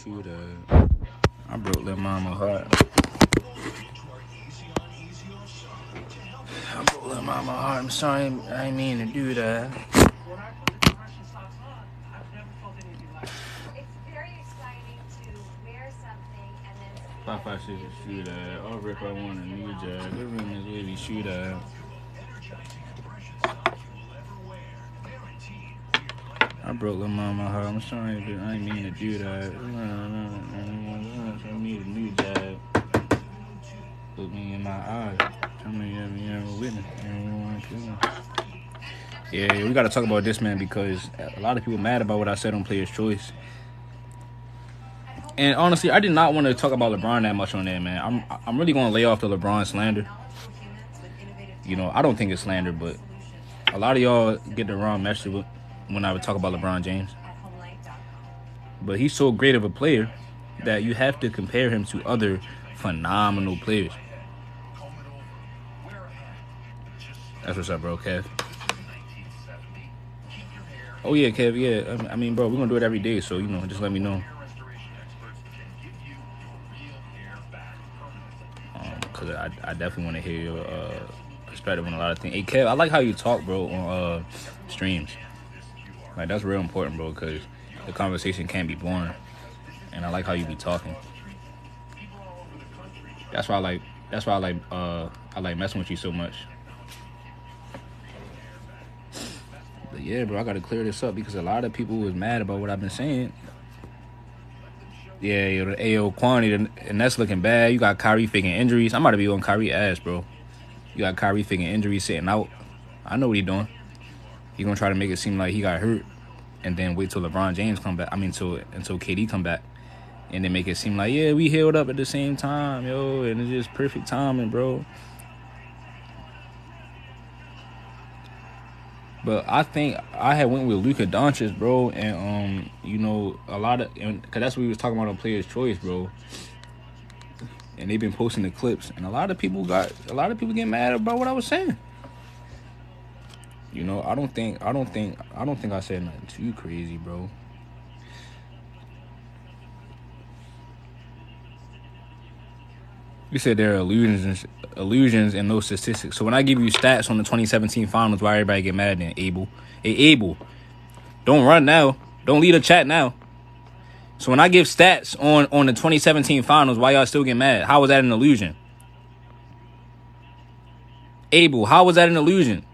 shooter. I broke Lil Mama heart. I broke Lil Mama heart. I'm sorry, I didn't mean to do that. Five, five, six, shooter. All Rick, I want a new job. Good room is wavy shooter. I broke Lil Mama heart. I'm sorry, but I didn't mean to do that. I need a new job. Look me in my eyes. Tell me you ever witness. Yeah, we gotta talk about this, man, because a lot of people mad about what I said on Player's Choice. And honestly, I did not want to talk about LeBron that much on there, man. I'm really gonna lay off the LeBron slander. You know, I don't think it's slander, but a lot of y'all get the wrong message when I would talk about LeBron James. But he's so great of a player that you have to compare him to other phenomenal players. That's what's up, bro, Kev. Oh, yeah, Kev, yeah. I mean, bro, we're going to do it every day, so, you know, just let me know. Because I definitely want to hear your perspective on a lot of things. Hey, Kev, I like how you talk, bro, on streams. Like, that's real important, bro, because the conversation can't be boring. And I like how you be talking. That's why I like messing with you so much. But yeah, bro, I gotta clear this up because a lot of people was mad about what I've been saying. Yeah, the AO quantity, and that's looking bad. You got Kyrie faking injuries. I'm about to be on Kyrie ass, bro. You got Kyrie faking injuries sitting out. I know what he doing. He gonna try to make it seem like he got hurt, and then wait till LeBron James come back. I mean, until KD come back, and then make it seem like, yeah, we healed up at the same time, yo, and it's just perfect timing, bro. But I think I had went with Luka Doncic, bro, and you know, a lot of, because that's what we was talking about on Player's Choice, bro. And they've been posting the clips, and a lot of people get mad about what I was saying. You know, I don't think I said nothing too crazy, bro. You said there are illusions and no statistics. So when I give you stats on the 2017 finals, why everybody get mad then, Abel? Hey, Abel, don't run now. Don't lead a chat now. So when I give stats on the 2017 finals, why y'all still get mad? How was that an illusion? Abel, how was that an illusion?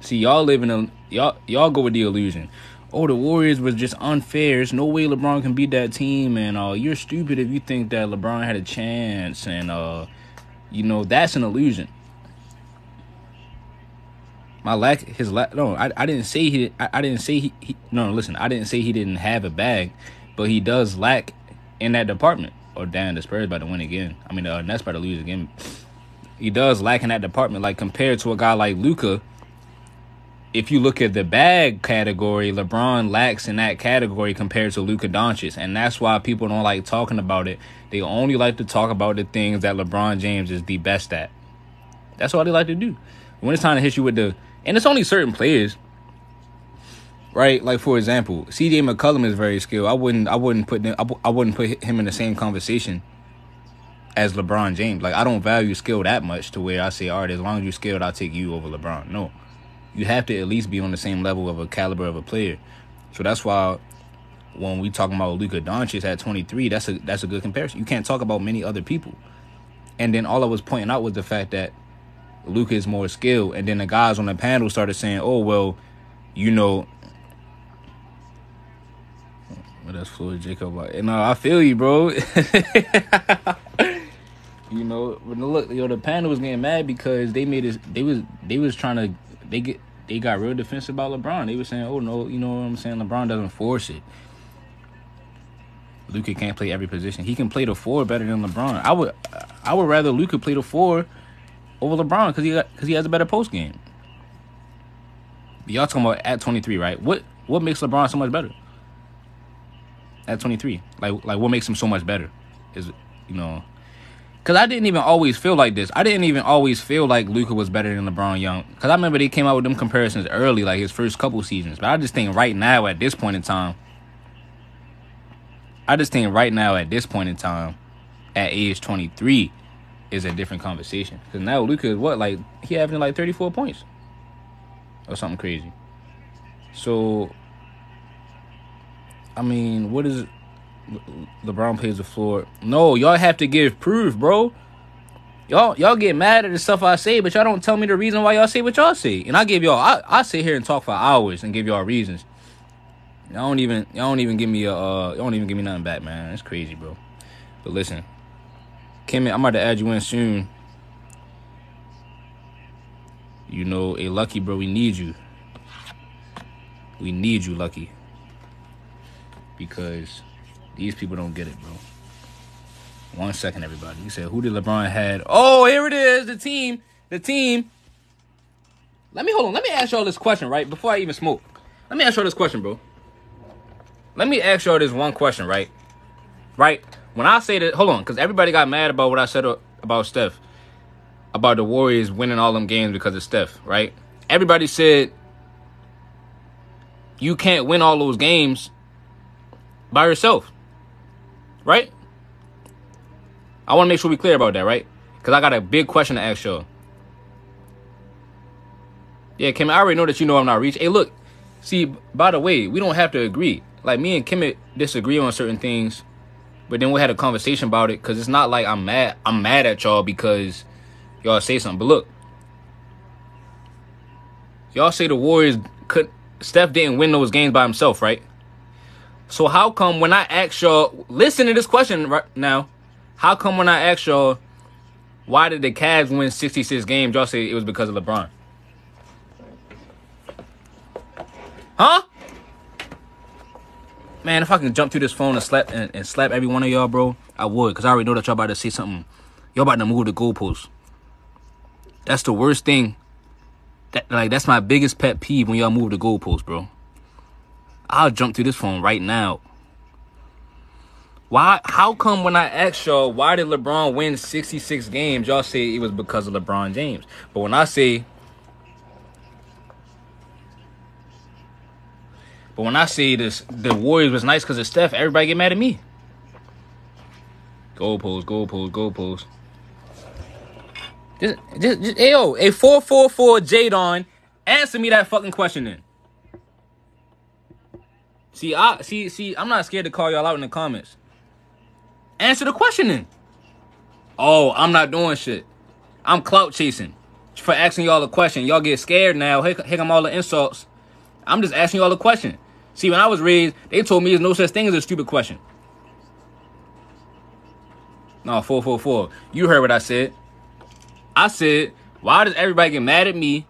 See, y'all live in y'all go with the illusion. Oh, the Warriors was just unfair. There's no way LeBron can beat that team, and you're stupid if you think that LeBron had a chance, and you know, that's an illusion. I didn't say I didn't say he didn't have a bag, but he does lack in that department. Oh, damn, the Spurs about to win again. I mean, the Nets about to lose again. He does lack in that department, like compared to a guy like Luka. If you look at the bag category, LeBron lacks in that category compared to Luka Doncic, and that's why people don't like talking about it. They only like to talk about the things that LeBron James is the best at. That's all they like to do. When it's time to hit you with and it's only certain players, right? Like, for example, CJ McCollum is very skilled. I wouldn't put him in the same conversation as LeBron James. Like, I don't value skill that much to where I say, all right, as long as you're skilled, I'll take you over LeBron. No. You have to at least be on the same level of a caliber of a player. So that's why when we talking about Luka Doncic at 23, that's a good comparison. You can't talk about many other people. And then all I was pointing out was the fact that Luka is more skilled. And then the guys on the panel started saying, oh, well, you know. Well, that's Floyd Jacob. And I feel you, bro. You know, look, the panel was getting mad because they was trying to. They got real defensive about LeBron. They were saying, oh, no, you know what I'm saying? LeBron doesn't force it. Luka can't play every position. He can play the 4 better than LeBron. I would rather Luka play the 4 over LeBron because he has a better post game. But y'all talking about at 23, right? What makes LeBron so much better? At 23. Like what makes him so much better? Is, you know, Because I didn't even always feel like this. I didn't even always feel like Luka was better than LeBron Young. Because I remember they came out with them comparisons early, like his first couple seasons. But I just think right now, at this point in time, at age 23, is a different conversation. Because now Luka is what? Like, he having like 34 points. Or something crazy. So, I mean, what is... LeBron plays the floor. No, y'all have to give proof, bro. Y'all get mad at the stuff I say, but y'all don't tell me the reason why y'all say what y'all say. And I give y'all, I sit here and talk for hours and give y'all reasons. Y'all don't even give me nothing back, man. That's crazy, bro. But listen, Kim, I'm about to add you in soon. You know, hey, Lucky, bro, we need you. We need you, Lucky. Because these people don't get it, bro. 1 second, everybody. You said, who did LeBron had? Oh, here it is. The team. Let me ask y'all this question, right? Before I even smoke. Let me ask y'all this question, bro. Let me ask y'all this one question, right? Right? When I say that, hold on, because everybody got mad about what I said about Steph. About the Warriors winning all them games because of Steph, right? Everybody said you can't win all those games by yourself. Right? I want to make sure we're clear about that, right? Because I got a big question to ask y'all. Yeah, Kim, I already know that you know I'm not reaching. Hey, look. See, by the way, we don't have to agree. Like, me and Kim disagree on certain things. But then we had a conversation about it. Because it's not like I'm mad at y'all because y'all say something. But look. Y'all say the Warriors Steph didn't win those games by himself, right? So how come when I ask y'all, listen to this question right now. How come when I ask y'all, why did the Cavs win 66 games, y'all say it was because of LeBron? Huh? Man, if I can jump through this phone and slap every one of y'all, bro, I would. Because I already know that y'all about to say something. Y'all about to move the goalposts. That's the worst thing. That's my biggest pet peeve when y'all move the goalposts, bro. I'll jump through this phone right now. How come when I ask y'all, why did LeBron win 66 games, y'all say it was because of LeBron James? But when I say this, the Warriors was nice because of Steph, everybody get mad at me. Goalpost. Just yo, a 444 Jadon, answer me that fucking question then. See, I'm not scared to call y'all out in the comments. Answer the question then. Oh, I'm not doing shit. I'm clout chasing for asking y'all a question. Y'all get scared now. Here come all the insults. I'm just asking y'all a question. See, when I was raised, they told me there's no such thing as a stupid question. No, 444. You heard what I said. I said, why does everybody get mad at me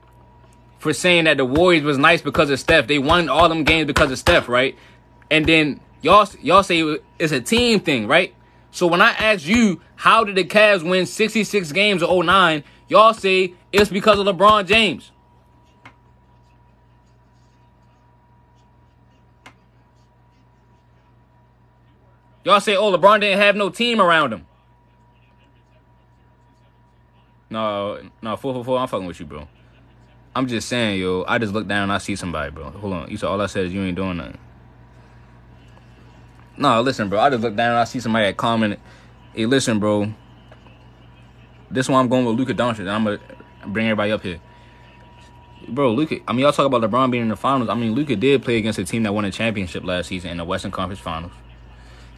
for saying that the Warriors was nice because of Steph? They won all them games because of Steph, right? And then y'all say it's a team thing, right? So when I ask you, how did the Cavs win 66 games of 09, y'all say it's because of LeBron James. Y'all say, oh, LeBron didn't have no team around him. No, 444, I'm fucking with you, bro. I'm just saying, yo, I just look down and I see somebody, bro. Hold on. You said all I said is you ain't doing nothing. No, listen, bro. I just look down and I see somebody that commented. Hey, listen, bro. This one I'm going with Luka Doncic. I'm going to bring everybody up here. Bro, Luka, I mean, y'all talk about LeBron being in the finals. I mean, Luka did play against a team that won a championship last season in the Western Conference Finals.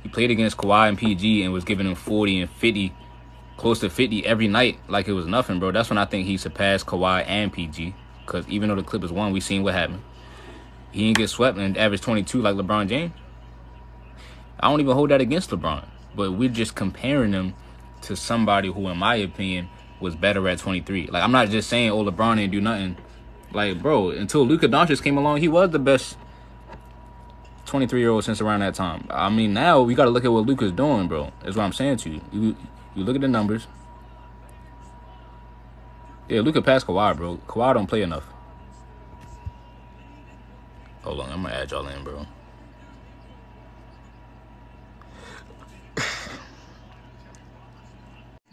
He played against Kawhi and PG and was giving him 40 and 50, close to 50 every night like it was nothing, bro. That's when I think he surpassed Kawhi and PG. Because even though the Clippers won, we seen what happened. He didn't get swept and averaged 22 like LeBron James. I don't even hold that against LeBron. But we're just comparing him to somebody who, in my opinion, was better at 23. Like, I'm not just saying, oh, LeBron didn't do nothing. Like, bro, until Luka Doncic came along, he was the best 23-year-old since around that time. I mean, now we got to look at what Luka's doing, bro. That's what I'm saying to you. You look at the numbers. Yeah, Luka passed Kawhi, bro. Kawhi don't play enough. Hold on, I'm going to add y'all in, bro.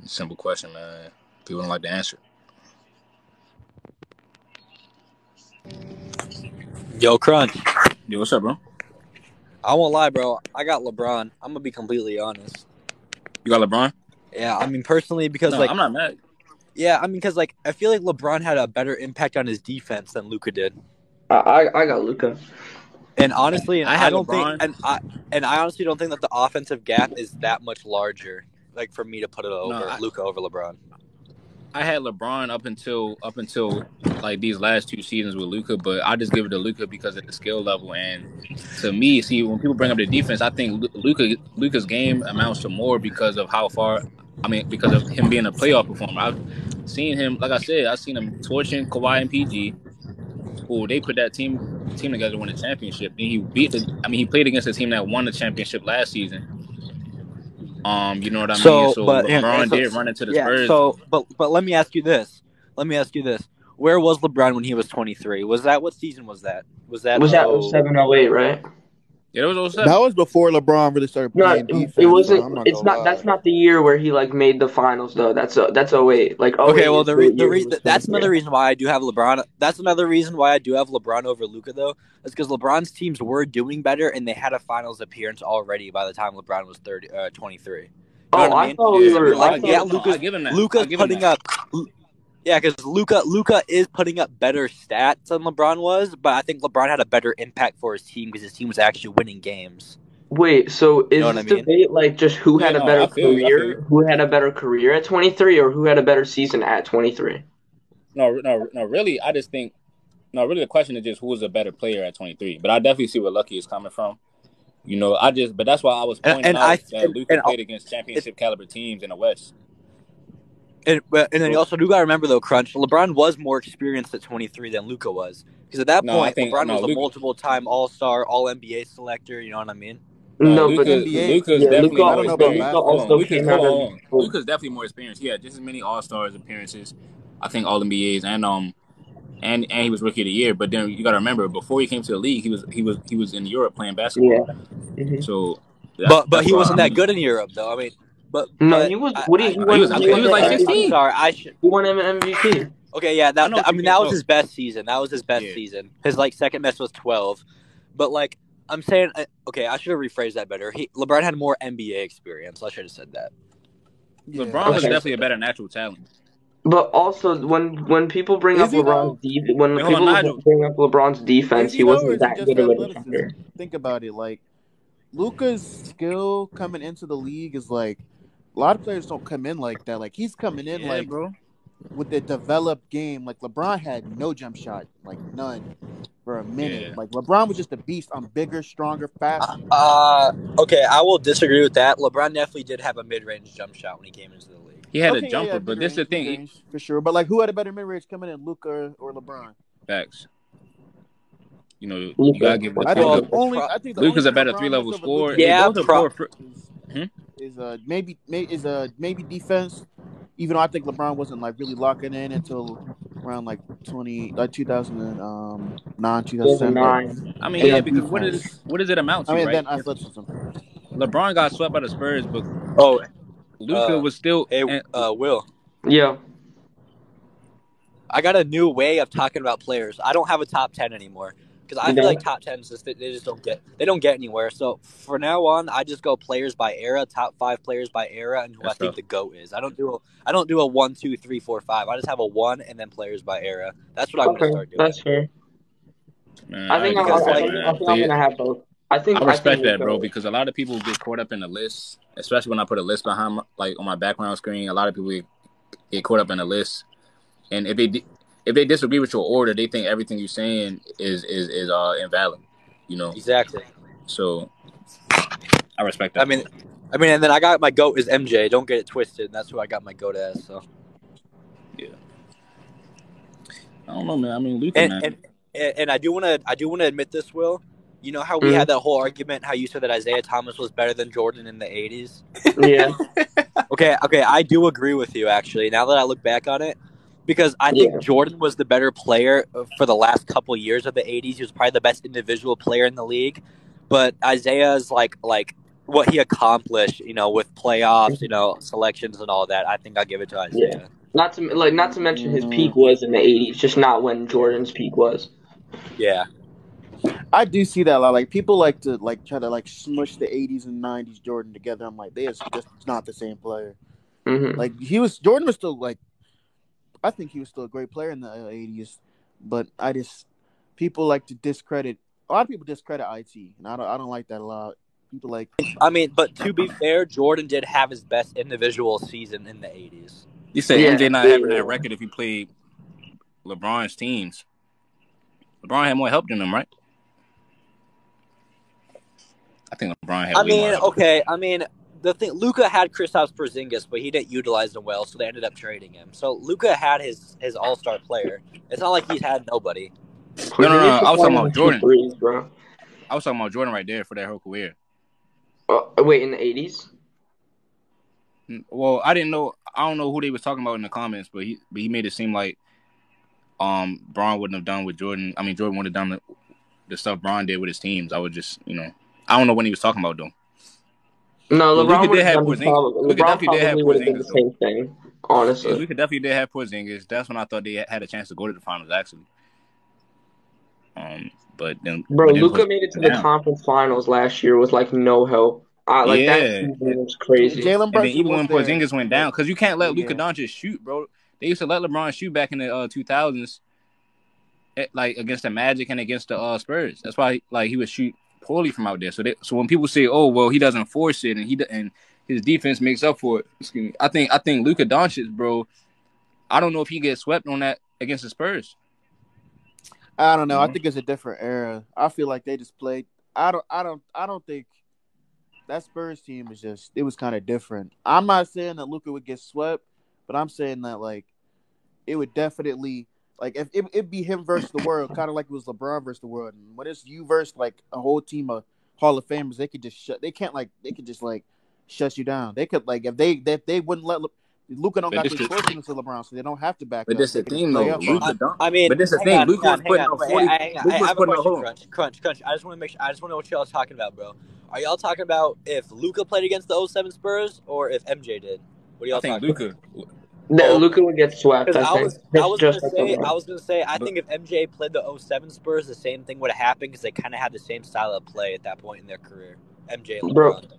Simple question, man. People don't like to answer. Yo, Crunch. Yo, what's up, bro? I won't lie, bro. I got LeBron. I'm gonna be completely honest. You got LeBron? Yeah, I mean personally because No, I'm not mad. yeah, I mean because I feel like LeBron had a better impact on his defense than Luka did. I got Luka. And honestly, I I had don't think, LeBron. and I honestly don't think that the offensive gap is that much larger. Like for me to put it over Luka over LeBron. I had LeBron up until like these last 2 seasons with Luka, but I just give it to Luka because of the skill level. And to me, see, when people bring up the defense, I think Luka's game amounts to more because of how far. I mean, because of him being a playoff performer. I've seen him, like I said, I've seen him torching Kawhi and PG. Who they put that team together to win a championship. Then he played against a team that won the championship last season. You know what I mean? So LeBron did run into the Spurs. But let me ask you this. Where was LeBron when he was 23? What season was that? Was that 07, 08, right? Yeah, it was 07. That was before LeBron really started playing defense. It wasn't. So It's not. That's not the year where he like made the finals though. That's 08. Like 08 okay, well that's another reason why I do have LeBron. That's another reason why I do have LeBron over Luka though. Is because LeBron's teams were doing better and they had a finals appearance already by the time LeBron was 23. You know what I mean? Thought we were. Luka's putting up. Yeah, because Luka is putting up better stats than LeBron was, but I think LeBron had a better impact for his team because his team was actually winning games. Wait, so is this debate like just who had a better career? Who had a better career at 23, or who had a better season at 23? No. Really, I just think. No, really, the question is just who was a better player at 23. But I definitely see where Lucky is coming from. You know, but that's why I was pointing out that Luka played against championship caliber teams in the West. And then you also do got to remember though, Crunch. LeBron was more experienced at 23 than Luka was, because at that point, LeBron was a multiple-time All-Star, All-NBA selector. You know what I mean? Luka's definitely more experienced. Luka's definitely more experienced. He had just as many All-Stars appearances, I think All-NBAs, and he was Rookie of the Year. But then you got to remember, before he came to the league, he was in Europe playing basketball. Yeah. Mm-hmm. So, but he wasn't that good in Europe, though. I mean. He was. He was like 16. Sorry, he won an MVP. Okay, yeah. That was his best season. That was his best season. His second best was 12. But I'm saying, okay, I should have rephrased that better. LeBron had more NBA experience. I should have said that. Yeah. LeBron was definitely a better natural talent. But also, when people bring up LeBron's defense, he wasn't that good of a defender. Think about it, like Luka's skill coming into the league is like. A lot of players don't come in like that. Like he's coming in with the developed game. Like LeBron had no jump shot, like none, for a minute. Yeah. Like LeBron was just a beast. I'm bigger, stronger, faster. Okay, I will disagree with that. LeBron definitely did have a mid-range jump shot when he came into the league. He had a jumper, but this is the thing, for sure. But like, who had a better mid-range coming in, Luka or LeBron? Facts. You know, you gotta give it. I think Luka's a better 3-level scorer. Yeah, is maybe defense. Even though I think LeBron wasn't like really locking in until around like 2009, 2007. I mean, because what does it amount to? Then athleticism. LeBron got swept by the Spurs, but Luka was still. Will. Yeah. I got a new way of talking about players. I don't have a top 10 anymore. Because I feel like top 10s, they just don't get anywhere. So for now on, I just go players by era, top 5 players by era, and who I think the GOAT is. I don't do a 1, 2, 3, 4, 5. I just have a 1 and then players by era. That's what I'm going to start doing. That's fair. Man, I think I'm going to have both. I respect that, bro, because a lot of people get caught up in the list, especially when I put a list behind, like on my background screen. A lot of people get caught up in the list, and if they disagree with your order, they think everything you're saying is invalid. You know exactly. So I respect that. I mean, and then I got my GOAT is MJ. Don't get it twisted. That's who I got my GOAT as. So yeah, I don't know, man. I mean, Luka, man. And I do want to admit this, Will. You know how we had that whole argument? How you said that Isaiah Thomas was better than Jordan in the 80s? Yeah. Okay. I do agree with you actually. Now that I look back on it. Because I think Jordan was the better player for the last couple years of the 80s. He was probably the best individual player in the league. But Isaiah's like what he accomplished, with playoffs, selections and all that, I think I'll give it to Isaiah. Yeah. Not to mention his peak was in the 80s, just not when Jordan's peak was. Yeah. I do see that a lot. Like people like to try to smush the 80s and 90s Jordan together. I'm like, they is just not the same player. Mm-hmm. Like Jordan was still I think he was still a great player in the 80s, but people like to discredit. A lot of people discredit IT, and I don't like that a lot. People like. I mean, but to be fair, Jordan did have his best individual season in the 80s. You said MJ not having that record if he played LeBron's teams. LeBron had more help than him, right? I think LeBron had way more help. Okay. I mean, the thing, Luka had Kristaps Porzingis, but he didn't utilize him well, so they ended up trading him. So Luka had his all-star player. It's not like he's had nobody. No. I was talking about Jordan. I was talking about Jordan right there for that whole career. Wait, in the 80s? Well, I don't know who they was talking about in the comments, but he made it seem like Bron wouldn't have done with Jordan. I mean, Jordan would have done the stuff Bron did with his teams. I would just, I don't know what he was talking about though. No, LeBron would have probably would have done the same thing. Honestly, yeah, Luka definitely did have Porzingis. That's when I thought they had a chance to go to the finals, actually. But then, Luka made it to the conference finals last year with no help. That season was crazy. And then even when Porzingis went down, because you can't let Luka Doncic shoot, bro. They used to let LeBron shoot back in the 2000s, against the Magic and against the Spurs. That's why he would shoot poorly from out there. So when people say, "Oh, well, he doesn't force it and his defense makes up for it," excuse me, I think Luka Doncic, bro. I don't know if he gets swept on that against the Spurs. I don't know. I think it's a different era. I feel like they just played. I don't think that Spurs team was kind of different. I'm not saying that Luka would get swept, but I'm saying that it would definitely if it'd be him versus the world, kind of like it was LeBron versus the world. And when it's you versus a whole team of Hall of Famers, they could just shut you down. They could if they wouldn't let Luka don't got to force him to LeBron, so they don't have to back up. But that's the thing, though. Luka don't. I mean, but that's the thing. Luka was putting up 40. I have a question. Crunch. I just want to know what y'all talking about, bro. Are y'all talking about if Luka played against the 07 Spurs or if MJ did? What do y'all think? Luka. Luka would get swept. I was gonna say I think if MJ played the 07 Spurs, the same thing would have happened because they kind of had the same style of play at that point in their career. MJ and LeBron.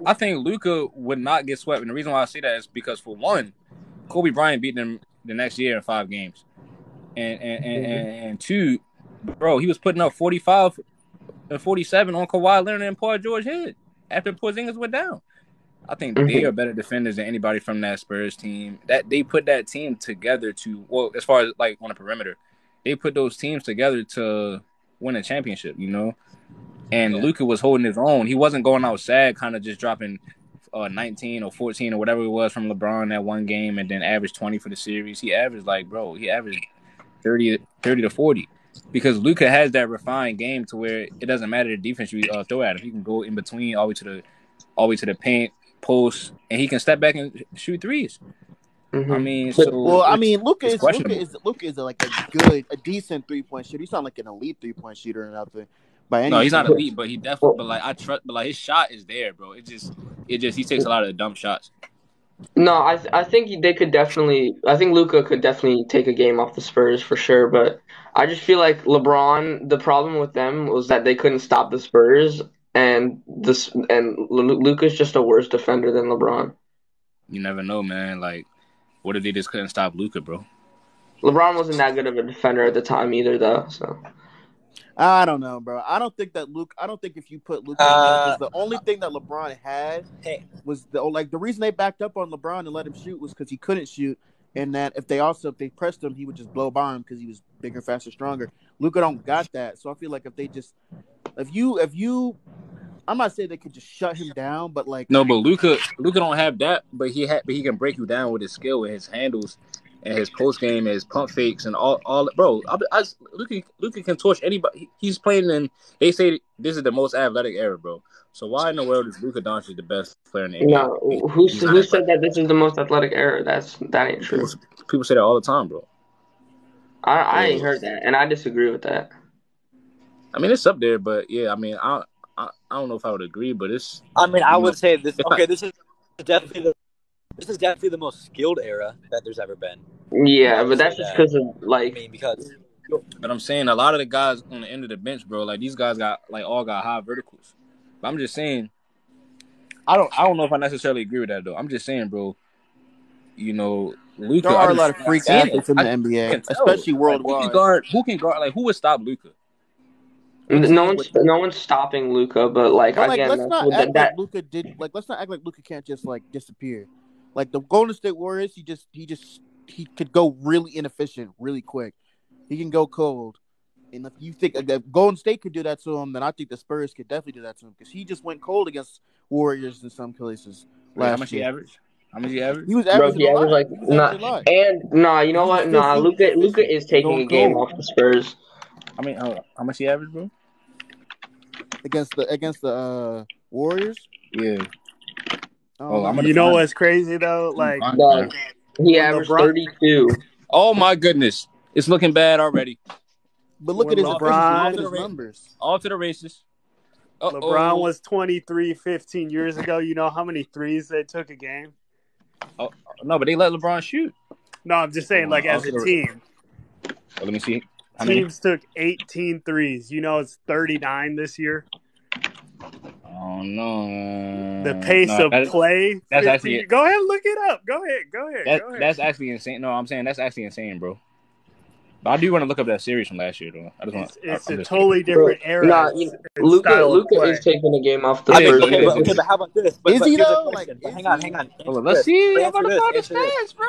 I think Luka would not get swept, and the reason why I say that is because, for one, Kobe Bryant beat them the next year in 5 games, and two, bro, he was putting up 45 and 47 on Kawhi Leonard and Paul George head after Porzingis went down. I think they are better defenders than anybody from that Spurs team. That they put that team together as far as on the perimeter, they put those teams together to win a championship, And Luka was holding his own. He wasn't going outside, kind of just dropping 19 or 14 or whatever it was from LeBron that one game, and then averaged 20 for the series. He averaged 30 to 40, because Luka has that refined game to where it doesn't matter the defense you throw at him. He can go in between all the way to the paint, post, and he can step back and shoot threes. Mm-hmm. I mean, Luka is a decent 3-point shooter. He's not like an elite 3-point shooter or nothing. No, he's not elite, but he definitely. But I trust. But his shot is there, bro. It just he takes a lot of dumb shots. No, I think they could definitely. I think Luka could definitely take a game off the Spurs for sure. But I just feel like LeBron. The problem with them was that they couldn't stop the Spurs, and Luka's just a worse defender than LeBron. You never know, man. What if they just couldn't stop Luka, bro? LeBron wasn't that good of a defender at the time either, though. So. I don't know, bro. I don't think if you put Luka because the only thing that LeBron had was the reason they backed up on LeBron and let him shoot was because he couldn't shoot, and that if they pressed him, he would just blow by him because he was bigger, faster, stronger. Luka don't got that, so I feel like if you, I'm not saying they could just shut him down, but no, but Luka don't have that, but he can break you down with his skill and his handles. And his post game, his pump fakes, and all bro. Luka can torch anybody. He's playing in. They say this is the most athletic era, bro. So why in the world is Luka Doncic the best player in the NBA? No, who said that this is the most athletic era? That ain't true. People say that all the time, bro. I ain't heard that, and I disagree with that. I mean, it's up there, but yeah, I mean, I I don't know if I would agree, but it's. I mean, I You know, would say this. it's Okay, not, this is definitely the most skilled era that there's ever been. Yeah, I would but say that's just that. because of I mean, because but I'm saying a lot of the guys on the end of the bench, bro, like these guys all got high verticals. But I'm just saying, I don't know if I necessarily agree with that though. I'm just saying, bro. You know, There Luka. are a lot of freak athletes in the I NBA, can tell. especially Like worldwide. who can guard? Like who would stop Luka? What no team one's would? no one's stopping Luka, but like But like, again, let's not that, act like that Luka did. Like, let's not act like Luka can't just like disappear. Like the Golden State Warriors, he could go really inefficient, really quick. He can go cold. And if you think if Golden State could do that to him, then I think the Spurs could definitely do that to him because he just went cold against Warriors in some places Wait, how last much he year. average? How much he average? He was bro, averaging he a averaged lot. like He was averaging a lot. you know But he what? was still Nah, super Luka inefficient is and taking going a game cold off the Spurs. I mean, how much he average, bro? against the Warriors. Yeah. I don't Oh, I'm know. gonna You know find. what's crazy though? I'm gonna Like find it, man. Dog, he when averaged LeBron 32. Oh my goodness, it's looking bad already. But look at when his efficiency. Look at LeBron his numbers. All to the races. LeBron was 23 15 years ago, you know how many threes they took a game? Oh no, but they let LeBron shoot. No, I'm just saying, like All as to a the. team, Well, let me see. How many? teams took 18 threes. You know it's 39 this year. Oh no. The pace No, of play, that's 15. actually Go ahead, look it up. Go ahead. that's actually insane. No, I'm saying that's actually insane, bro. But I do want to look up that series from last year, though. I just want. It's I'm a just totally Bro, different era nah, and style of Luka play. is taking a game off the It is, Spurs. it is, it but is. how about this? Is But he here's a though? Like, question. But is hang he? on. Hold on, Answer let's this. see. But I'm answer gonna this. find the Answer this. stats, bro.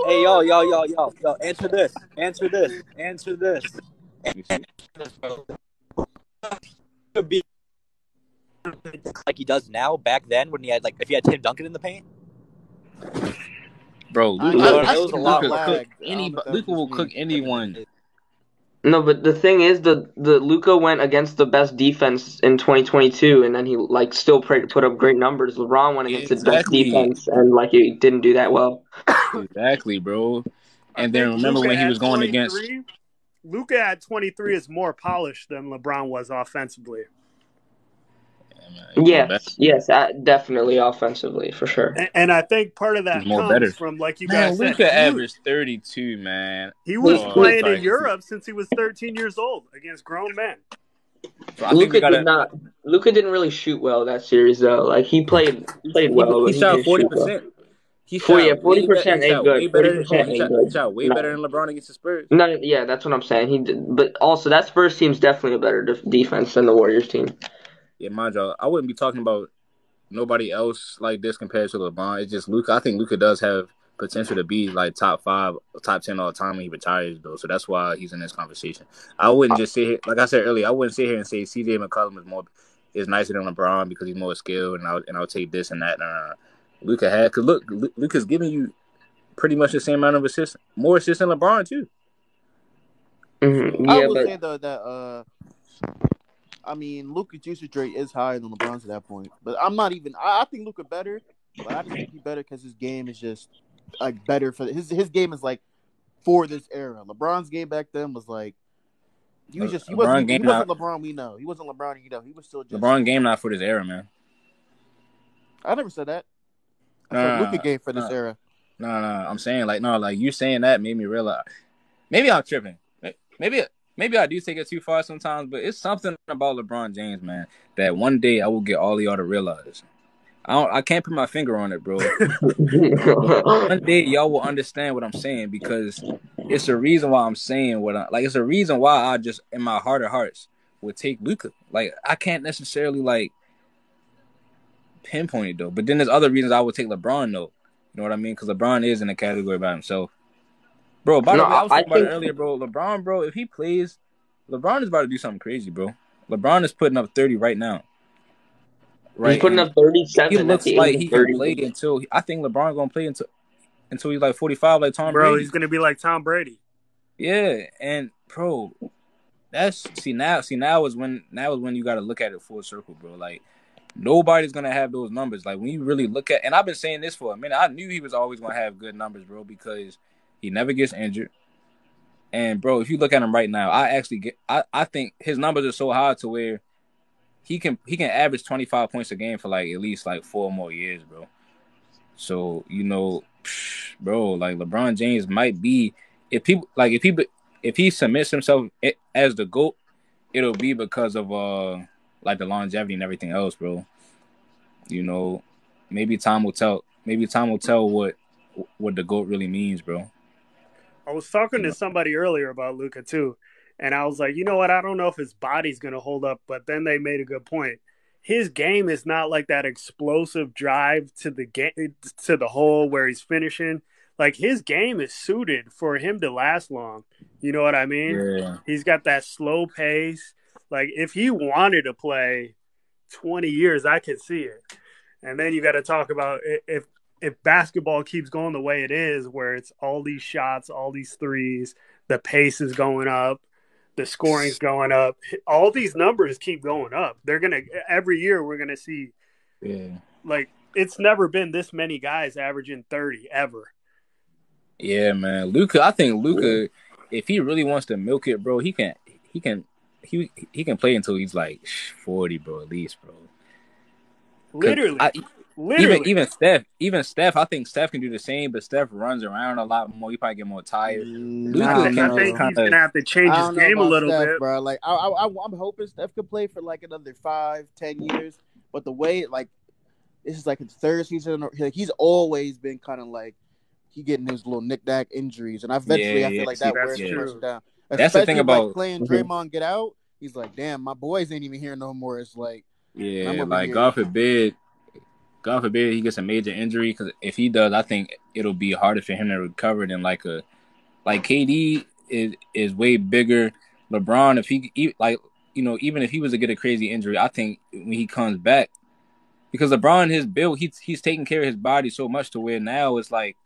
Hey, yo. Answer this. Answer this. Answer this. Let me see. Could be like he does now. Back then, when he had if he had Tim Duncan in the paint. Bro, I, Luka, No, I, I it was think a it lot got more. cook lagged. I don't know if that was Luka just will me. cook anyone. No, but the thing is, the Luka went against the best defense in 2022, and then he still put up great numbers. LeBron went against the best Exactly, defense, and he didn't do that well. exactly, bro. I And then think remember Luka when he at was going against. 23. Luka at 23 is more polished than LeBron was offensively. Yeah, man, he's more better. Yes, definitely offensively for sure. And I think part of He's that more comes better. from, like you Man, guys said, Luka averaged 32, man. he was Oh, playing sorry. in Europe since he was 13 years old against grown men. So I think we gotta. Luka didn't really shoot well that series though. Like he played well, He but he shot didn't shoot well. 40%. He shot way better. He 40% ain't shot way good. better. 40% ain't good. He shot way better than LeBron against the Spurs. No, yeah, that's what I'm saying. He did, but also that Spurs team's definitely a better defense than the Warriors team. Yeah, mind y'all, I wouldn't be talking about nobody else like this compared to LeBron. It's just Luka. I think Luka does have potential to be like top 5, top 10 all time when he retires, though. So that's why he's in this conversation. I wouldn't just sit here, like I said earlier, I wouldn't sit here and say CJ McCollum is nicer than LeBron because he's more skilled, and I'll take this and that. Luka had because look, Luka's giving you pretty much the same amount of assists, more assists than LeBron too. Mm-hmm. I Yeah, will but say though that I mean Luka's usage rate is higher than LeBron's at that point. But I'm not even. I think Luka better, but I just think he's better because his game is just like better for his game is like for this era. LeBron's game back then was like he wasn't LeBron we know. He wasn't LeBron you know. He was still just LeBron game not for this era, man. I never said that. I said Luka game for this era. No. I'm saying like you saying that made me realize. Maybe I'm tripping. Maybe I do take it too far sometimes, but it's something about LeBron James, man, that one day I will get all of y'all to realize. I can't put my finger on it, bro. One day y'all will understand what I'm saying because it's a reason why I'm saying it's a reason why I just in my heart of hearts would take Luka. Like I can't necessarily like pinpoint it though, but then there's other reasons I would take LeBron though. You know what I mean? Because LeBron is in a category by himself. Bro, by the way, I was talking about it earlier, bro. LeBron, bro, if he plays, LeBron is about to do something crazy, bro. LeBron is putting up 30 right now. Right? He's putting up 37. He looks like he can play until I think LeBron gonna play until he's like 45, like Tom Brady. Bro, he's gonna be like Tom Brady. Yeah, and bro, now is when you got to look at it full circle, bro. Like nobody's gonna have those numbers. Like when you really look at, and I've been saying this for a minute. I knew he was always gonna have good numbers, bro, because he never gets injured. And bro, if you look at him right now, I think his numbers are so high to where he can average 25 points a game for like at least like 4 more years, bro. So bro, like LeBron James might be if he submits himself as the GOAT, it'll be because of like the longevity and everything else, bro. Maybe time will tell. Maybe time will tell what the GOAT really means, bro. I was talking to somebody earlier about Luka too, and I was like, you know what? I don't know if his body's gonna hold up, but then they made a good point. His game is not like that explosive drive to the game to the hole where he's finishing. Like his game is suited for him to last long. You know what I mean? Yeah. He's got that slow pace. Like if he wanted to play 20 years, I could see it. And then you got to talk about if basketball keeps going the way it is, where it's all these shots, all these threes, the pace is going up, the scoring's going up, all these numbers keep going up. Every year we're gonna see, like it's never been this many guys averaging 30 ever. Yeah, man, Luka. I think Luka, if he really wants to milk it, bro, he can play until he's like 40, bro, at least, bro. Literally. Even Steph, I think Steph can do the same, but Steph runs around a lot more. He probably get more tired. I think he's gonna have to change his game a little bit, bro. Like I'm hoping Steph could play for like another 5-10 years, but the way this is like his third season, like he's always been kind of like he getting his little knick-knack injuries, and I feel like that wears the person down. That's the thing about playing Draymond get out. He's like, damn, my boys ain't even here no more. It's like, like God forbid he gets a major injury, because if he does, I think it'll be harder for him to recover than like KD is way bigger. LeBron, if he even if he was to get a crazy injury, I think when he comes back, because LeBron, his build, he's taking care of his body so much to where now it's like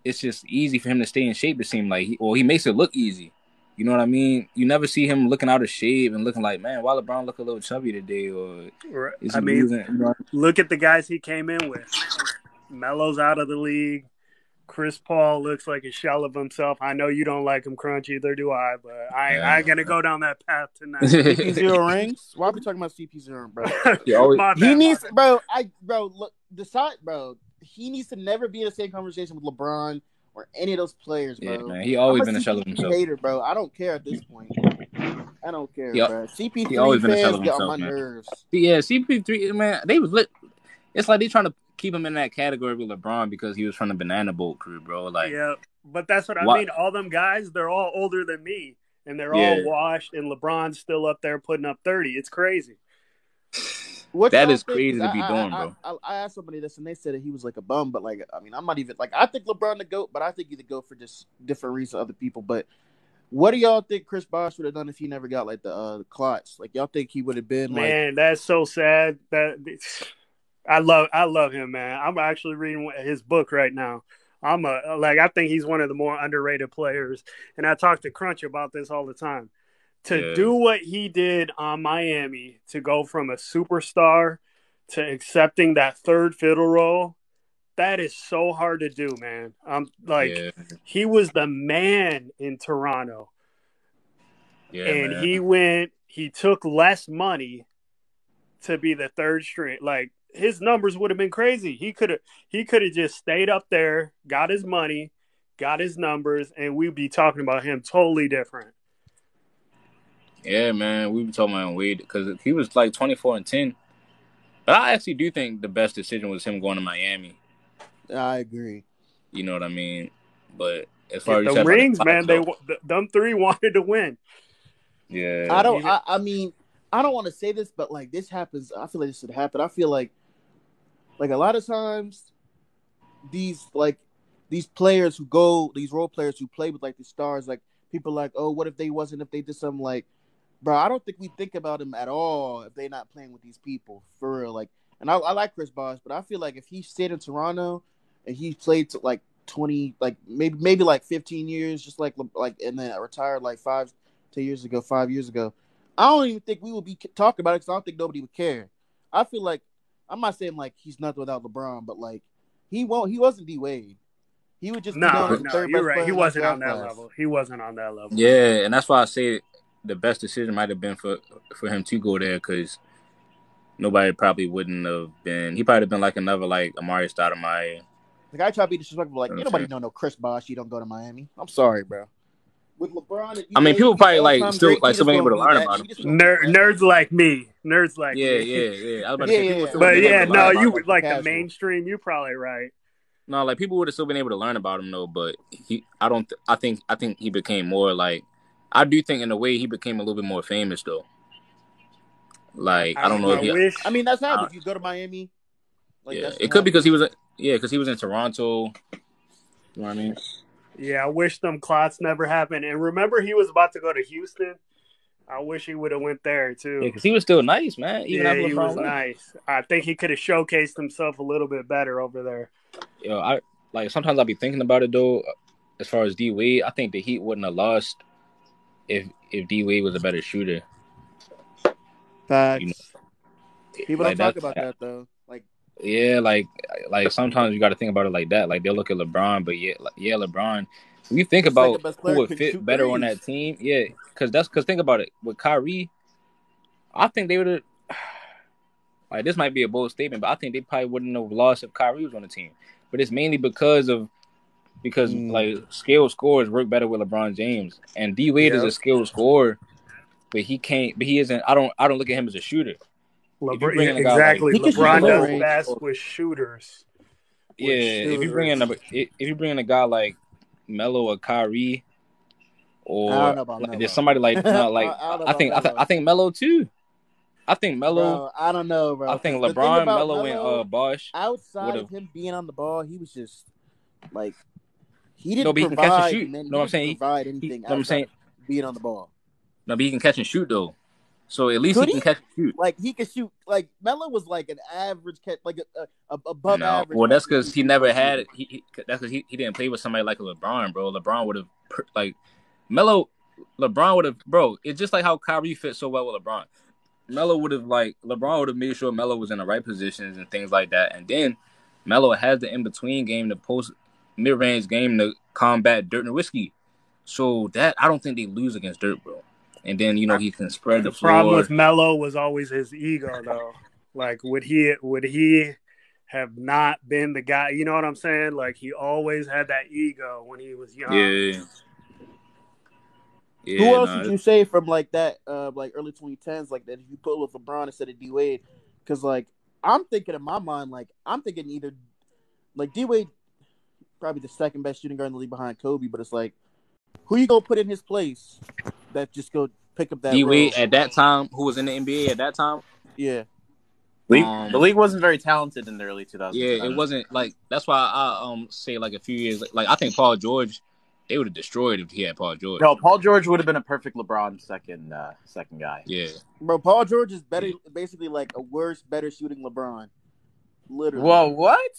it's just easy for him to stay in shape. It seems like he makes it look easy. You know what I mean? You never see him looking out of shape and looking like, man, why LeBron look a little chubby today? Or look at the guys he came in with. Melo's out of the league. Chris Paul looks like a shell of himself. I know you don't like him, Crunch, either do I, but I ain't gonna go down that path tonight. CP0 rings? Why are we talking about CP0, bro? He needs, bro. Look, decide, bro. He needs to never be in the same conversation with LeBron or any of those players, bro. Yeah, man. He always been a shell of himself. Hater, bro. I don't care at this point. I don't care, bro. CP3 he always been a shell fans of get himself, on my man. nerves. Yeah, CP3, man. They was lit. It's like they trying to keep him in that category with LeBron because he was from the Banana Boat crew, bro. Like, yeah, but that's what I mean. All them guys, they're all older than me, and they're all washed. And LeBron's still up there putting up 30. It's crazy. That is crazy to be doing, bro. I asked somebody this, and they said that he was like a bum, but like, I mean, I'm not even like, I think LeBron the GOAT, but I think he's the GOAT for just different reasons to other people. But what do y'all think Chris Bosh would have done if he never got like the clots? Like, y'all think he would have been man? That's so sad. I love him, man. I'm actually reading his book right now. I think he's one of the more underrated players, and I talk to Crunch about this all the time. To do what he did on Miami, to go from a superstar to accepting that third fiddle role, that is so hard to do, man. He was the man in Toronto. Yeah, and he took less money to be the third string. Like, his numbers would have been crazy. He could have just stayed up there, got his money, got his numbers, and we'd be talking about him totally different. Yeah, man, we were talking about Wade because he was like 24-10. But I actually do think the best decision was him going to Miami. I agree. You know what I mean? But as far as the rings, man, them three wanted to win. Yeah, I mean, I don't want to say this, but like this happens. I feel like this should happen. I feel like a lot of times these players who go, these role players who play with like the stars, like people like, oh, what if they did something like. Bro, I don't think we think about them at all if they're not playing with these people, for real. Like, and I like Chris Bosh, but I feel like if he stayed in Toronto and he played to like 20, like maybe like 15 years, just like and then retired like 5 years ago, I don't even think we would be talking about it because I don't think nobody would care. I feel like I'm not saying like he's nothing without LeBron, but like he wasn't D Wade. He would just you're right. He wasn't on that level. He wasn't on that level. Yeah, and that's why I say the best decision might have been for him to go there because nobody probably wouldn't have been. He probably been like another like Amari Stoudemire. Like I try to be disrespectful, like You know ain't nobody know no Chris Bosh. You don't go to Miami. I'm sorry, bro. With LeBron, and I mean, people probably like all-time still great, like he still just been able gonna to be learn that. about He him. just gonna be that. Nerds like me. Yeah. I was about to Yeah, say people yeah. would still But been able yeah, to no, learn about you him. like the Casual. mainstream. You're probably right. No, like people would have still been able to learn about him though. But I think he became more like. I do think in a way he became a little bit more famous though. Like I don't know if I he. wish. I mean, that's how if you go to Miami, like Yeah, that's it what could because he happens. was because he was in Toronto. You know what I mean? Yeah, I wish them clots never happened. And remember, he was about to go to Houston. I wish he would have went there Yeah, too. because he was still nice, man. Even Yeah, after he was LeBron left. nice. I think he could have showcased himself a little bit better over there. Yo, I like sometimes I be thinking about it though. As far as D Wade, I think the Heat wouldn't have lost if D Wade was a better shooter. You know, Facts. People don't like talk that. about that though. Like, Yeah, like sometimes you got to think about it like that. Like they'll look at LeBron, but yeah, LeBron. When you think the second about best who player would couldn't fit shoot better on threes. that team, yeah, because think about it with Kyrie, I think they would have. Like this might be a bold statement, but I think they probably wouldn't have lost if Kyrie was on the team. But it's mainly because like skilled scorers work better with LeBron James, and D Wade is a skilled scorer, but he can't. But he isn't. I don't look at him as a shooter. If you bring in a guy like Exactly. He can shoot LeBron mid does Melo, range. best with shooters. yeah, if you bring in a guy like Melo or Kyrie, I don't or know about like, there's Melo. somebody like I no, like don't know I about think Melo. I think Melo too. I think Melo. Bro, I don't know, bro. I think Because the thing LeBron, about Melo, Melo, and Bosh would outside have. of him being on the ball, he was just like he No, didn't but he can catch and provide, shoot. man. No, He what I'm didn't saying. provide He anything know what I'm outside saying. of being on the ball. No, but he can catch and shoot though. So at least Could he he? can catch and shoot. Like he could shoot. Like Melo was like an average catch, like a above No, average. well that's catch and because shoot he three-point never had. shooter. That's because he didn't play with somebody like a LeBron, bro. LeBron would have like Melo. LeBron would have, bro. It's just like how Kyrie fit so well with LeBron. Melo would have like LeBron would have made sure Melo was in the right positions and things like that, and then Melo has the in between game, the post mid range game to combat Dirt and Whiskey. So that I don't think they lose against Dirt, bro. And then he can spread the The problem floor. with Melo was always his ego, though. Like, would he have not been the guy? You know what I'm saying? Like, he always had that ego when he was young. Yeah. Yeah, Who else would you say from like that, like early 2010s, like that if you put with LeBron instead of D Wade? Because like I'm thinking in my mind, like I'm thinking either like D Wade probably the second best shooting guard in the league behind Kobe, but it's like who you gonna put in his place that just go pick up that D Wade role? at that time, who was in the NBA at that time? Yeah. The league wasn't very talented in the early 2000s. Yeah, it wasn't like that's why I say like a few years like I think Paul George, they would have destroyed if he had Paul George. No, Paul George would have been a perfect LeBron second guy. Yeah, Bro, Paul George is better, basically like a worse, better shooting LeBron. Literally. Whoa, what?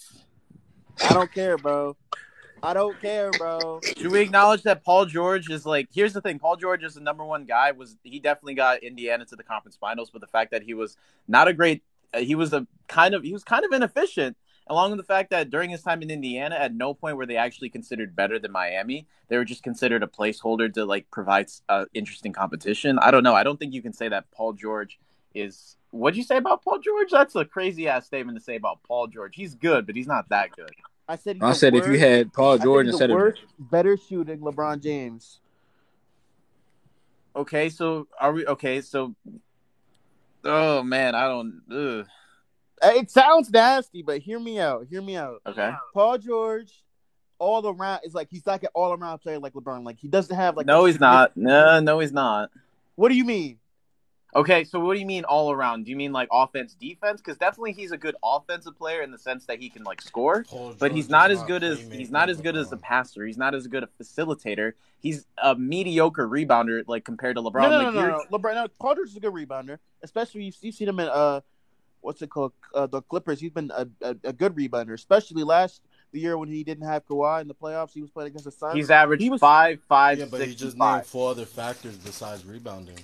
I don't care, bro. I don't care, bro. Should we acknowledge that Paul George is like? Here's the thing: Paul George is the number one guy. He definitely got Indiana to the conference finals, but the fact that he was not a great, he was kind of inefficient. Along with the fact that during his time in Indiana, at no point were they actually considered better than Miami. They were just considered a placeholder to like provide interesting competition. I don't know. I don't think you can say that Paul George is. What'd you say about Paul George? That's a crazy ass statement to say about Paul George. He's good, but he's not that good. I said if you had Paul George instead of better shooting LeBron James. Okay, so are we okay? So, oh man, I don't. Ugh. It sounds nasty, but hear me out. Okay. Paul George, all around is like he's like an all around player like LeBron. Like he doesn't have like. No, he's not. No, he's not. What do you mean? Okay, so what do you mean all around? Do you mean like offense, defense? Because definitely he's a good offensive player in the sense that he can like score, but he's not as good as a passer. He's not as good a facilitator. He's a mediocre rebounder, like compared to LeBron. No. LeBron, no, Paul George is a good rebounder, especially you've seen him in what's it called, the Clippers. He's been a good rebounder, especially last the year when he didn't have Kawhi in the playoffs. He was playing against the Suns. He's averaged 5, 5, yeah, but 6, he just 5. named 4 other factors besides rebounding.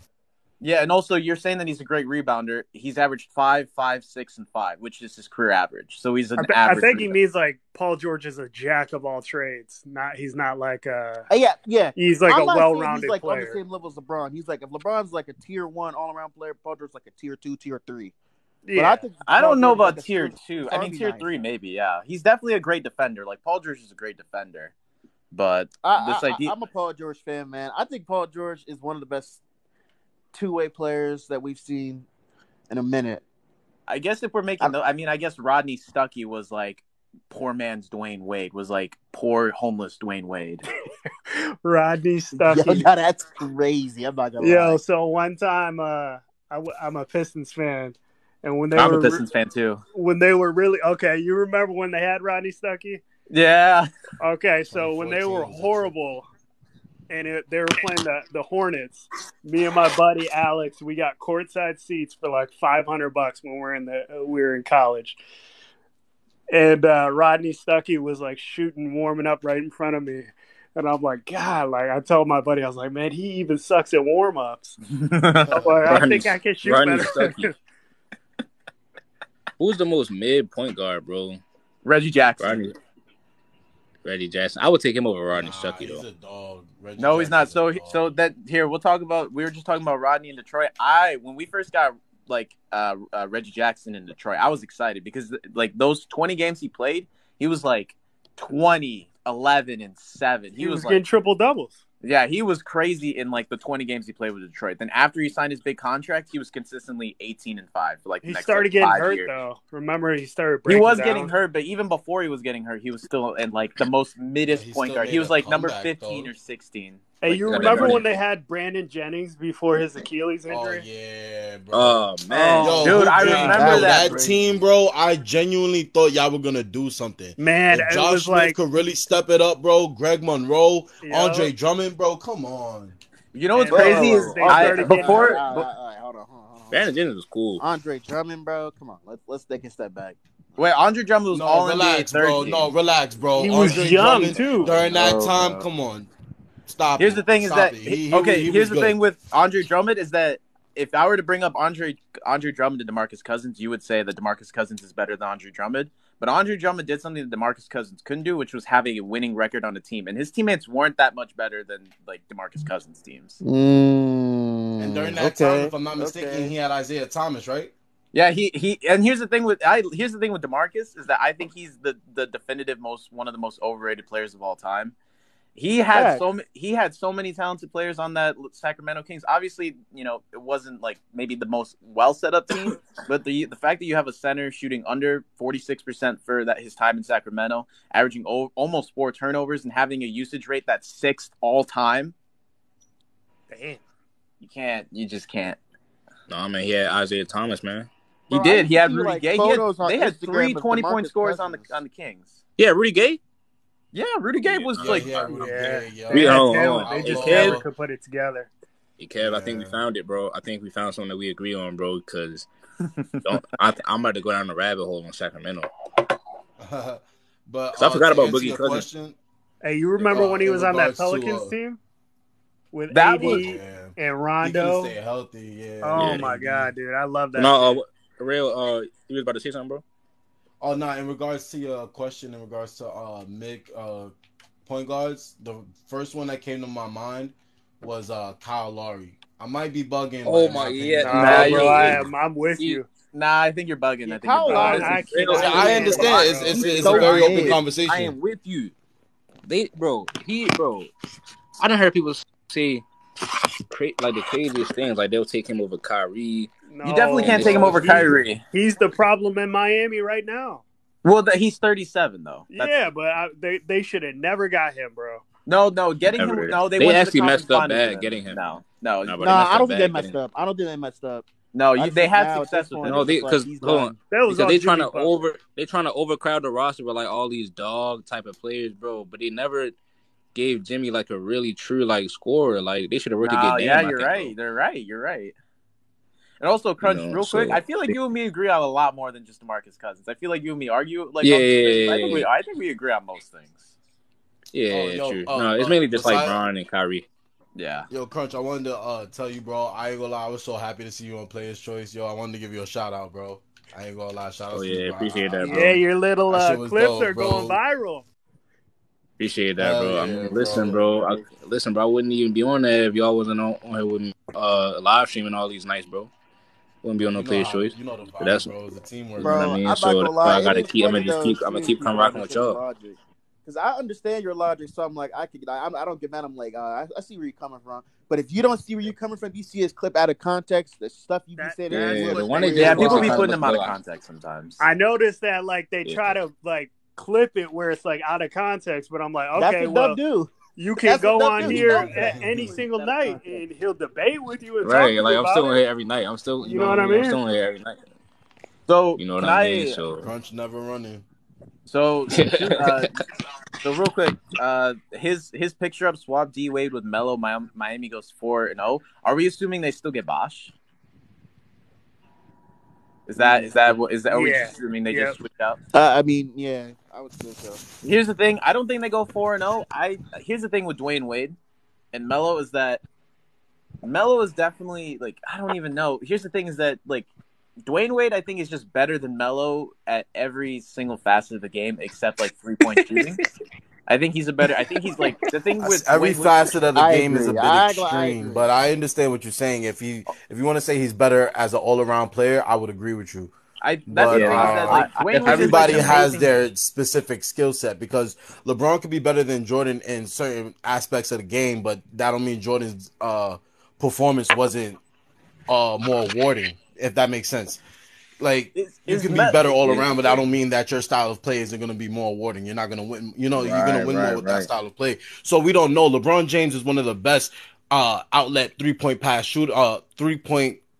Yeah, and also you're saying that he's a great rebounder. He's averaged 5, 5, 6, and 5, which is his career average. So he's an average. I think he means like Paul George is a jack of all trades. He's not like a yeah. He's like I'm a not well-rounded he's like player. on the same level as LeBron. He's like if LeBron's like a tier 1 all around player, Paul George's like a tier 2, tier 3. But I think I Paul don't know George is about like a tier Steph 2. I mean, Curry tier nice. 3 maybe. Yeah, he's definitely a great defender. Like Paul George is a great defender, but this idea. I'm a Paul George fan, man. I think Paul George is one of the best two-way players that we've seen in a minute. I guess if we're making I mean, I guess Rodney Stuckey was like poor man's Dwayne Wade, was like poor homeless Dwayne Wade. Rodney Stuckey. Yo, now that's crazy. I'm not gonna lie. So one time, I'm a Pistons fan, and when they I'm were a Pistons fan too. When they were really okay, you remember when they had Rodney Stuckey? Yeah. Okay, so when they were horrible, and they were playing the Hornets, me and my buddy Alex, we got courtside seats for like $500 when we were in college. And Rodney Stuckey was like warming up right in front of me. And I'm like, God, like I told my buddy, I was like, man, he even sucks at warm-ups. I think I can shoot Rodney better. Stuckey. Who's the most mid point guard, bro? Reggie Jackson. Reggie Jackson. I would take him over Rodney Stuckey, though. He's a dog. No, he's not. So that here we'll talk about. We were just talking about Rodney in Detroit. When we first got like Reggie Jackson in Detroit, I was excited because like those 20 games he played, he was like 20, 11, and 7. He was getting triple doubles. Yeah, he was crazy in like the 20 games he played with Detroit. Then after he signed his big contract, he was consistently 18 and 5 for like the he next started like, getting 5 hurt years. Though. Remember, he started breaking He was down. getting hurt, but even before he was getting hurt, he was still in like the most middest point guard. He was like number 15 or 16. Hey, like, you remember when they had Brandon Jennings before his Achilles injury? Oh yeah, bro. Oh man, Yo, dude, I remember that team, bro. I genuinely thought y'all were gonna do something. Man, if it Josh was Smith like could really step it up, bro. Greg Monroe, Andre Drummond, bro. Come on. You know what's crazy is before. Hold on. Brandon Jennings was cool. Andre Drummond, bro. Come on, let's take a step back. Wait, Andre Drummond was all relax, NBA bro. third No, relax, bro. He was Andre young Drummond, too. During that time, come on. Stop. Here's the thing: is that here's the good. thing with Andre Drummond is that if I were to bring up Andre Drummond to DeMarcus Cousins, you would say that DeMarcus Cousins is better than Andre Drummond. But Andre Drummond did something that DeMarcus Cousins couldn't do, which was having a winning record on the team, and his teammates weren't that much better than like DeMarcus Cousins' teams. And during that time, if I'm not mistaken, he had Isaiah Thomas, right? Yeah, he and here's the thing with DeMarcus is that I think he's the definitive one of the most overrated players of all time. He had so many talented players on that Sacramento Kings. Obviously, you know, it wasn't like maybe the most well set up team, but the fact that you have a center shooting under 46% for his time in Sacramento, averaging almost 4 turnovers and having a usage rate that's 6th all time. Damn. You just can't. No, man, he had Isaiah Thomas, man. He did. He had Rudy like Gay. They had 3 20-point scores on the Kings. Yeah, Rudy Gay. Yeah, Rudy Gay was They just never could put it together. Hey, Kev, I think we found it, bro. I think we found something that we agree on, bro. Because I'm about to go down the rabbit hole on Sacramento. But I forgot about Boogie Cousins. Hey, you remember when he was on that Pelicans team with AD and Rondo? He can stay healthy. Yeah. Oh my god, dude, I love that. No, real. You was about to say something, bro? Oh no! In regards to your question, in regards to mid point guards, the first one that came to my mind was Kyle Lowry. I might be bugging. Oh my yeah, I'm with you. Nah, I think you're bugging. I think I understand. It's a very open conversation. I am with you. I done heard people say like the craziest things. Like they'll take him over Kyrie. No, you definitely can't take him over Kyrie. He's the problem in Miami right now. Well, he's 37 though. Yeah, but they should have never got him, bro. No, getting him. No, they actually messed up bad getting him. No. I don't think they messed up. I don't think they messed up. No, they had success with him. No, because they trying to overcrowd the roster with like all these dog type of players, bro. But they never gave Jimmy like a really true like scorer. Like they should have worked to get. Yeah, you're right. They're right. You're right. And also, Crunch, real quick, I feel like you and me agree on a lot more than just DeMarcus Cousins. I feel like you and me argue. Like, I think we agree on most things. Yeah, true. No, it's mainly just like Bron and Kyrie. Yeah. Yo, Crunch, I wanted to tell you, bro. I ain't gonna lie, I was so happy to see you on Player's Choice. Yo, I wanted to give you a shout out, bro. I ain't gonna lie, shout out to you. Yeah, appreciate that, bro. Yeah, your little clips are going viral. Appreciate that, bro. I mean, listen, bro. I wouldn't even be on there if y'all wasn't on here with me, live streaming all these nights, bro. Wouldn't be on no player's choice. You know the But vibe, that's bro. It's a teamwork. you know what I Bro, mean. I'm not So gonna that's why lie. I It gotta is keep. I'm funny gonna just though keep. I'm gonna seeing keep come people rocking with understand your y'all. logic. Because I understand your logic, so I'm like, I don't get mad. I'm like, I see where you're coming from. But if you don't see where you're coming from, you see his clip out of context, the stuff you be saying, That's Yeah, the what one they they Yeah, just do. people posted be kind of putting looked them out of low. context sometimes. I noticed that like they Yeah. try to like clip it where it's like out of context, but I'm like, that's okay, what well, Dub do. you can That's what go Dub on do. He here knows that. any single Out of night context. and he'll debate with you and talk Right, to like you I'm about still on it. here every night. I'm still, You know what I I'm mean? still on here every night. So You know what can I mean? I? So Crunch never running. So so real quick, his picture up swap D Wade with Melo. Miami goes 4-0. Are we assuming they still get Bosch? Is that what is that? Are we Yeah. just assuming they Yep. just switch out? I mean, yeah, I would say so. Here's the thing. I don't think they go 4-0. Here's the thing with Dwayne Wade and Melo is that Melo is definitely like I don't even know. Here's the thing is that like Dwayne Wade I think is just better than Melo at every single facet of the game except like 3-point shooting. I think he's like the thing with Every Dwayne facet of the I game is a agree. bit I extreme, agree. but I understand what you're saying. If you want to say he's better as an all around player, I would agree with you. that's But the thing is that like Dwayne Wade everybody is like has amazing. their specific skill set because LeBron could be better than Jordan in certain aspects of the game, but that don't mean Jordan's performance wasn't more rewarding, if that makes sense. Like you can be better all around, but I don't mean that your style of play isn't going to be more rewarding. You're not going to win. You know, you're going to win more with that style of play. So we don't know. LeBron James is one of the best outlet 3-point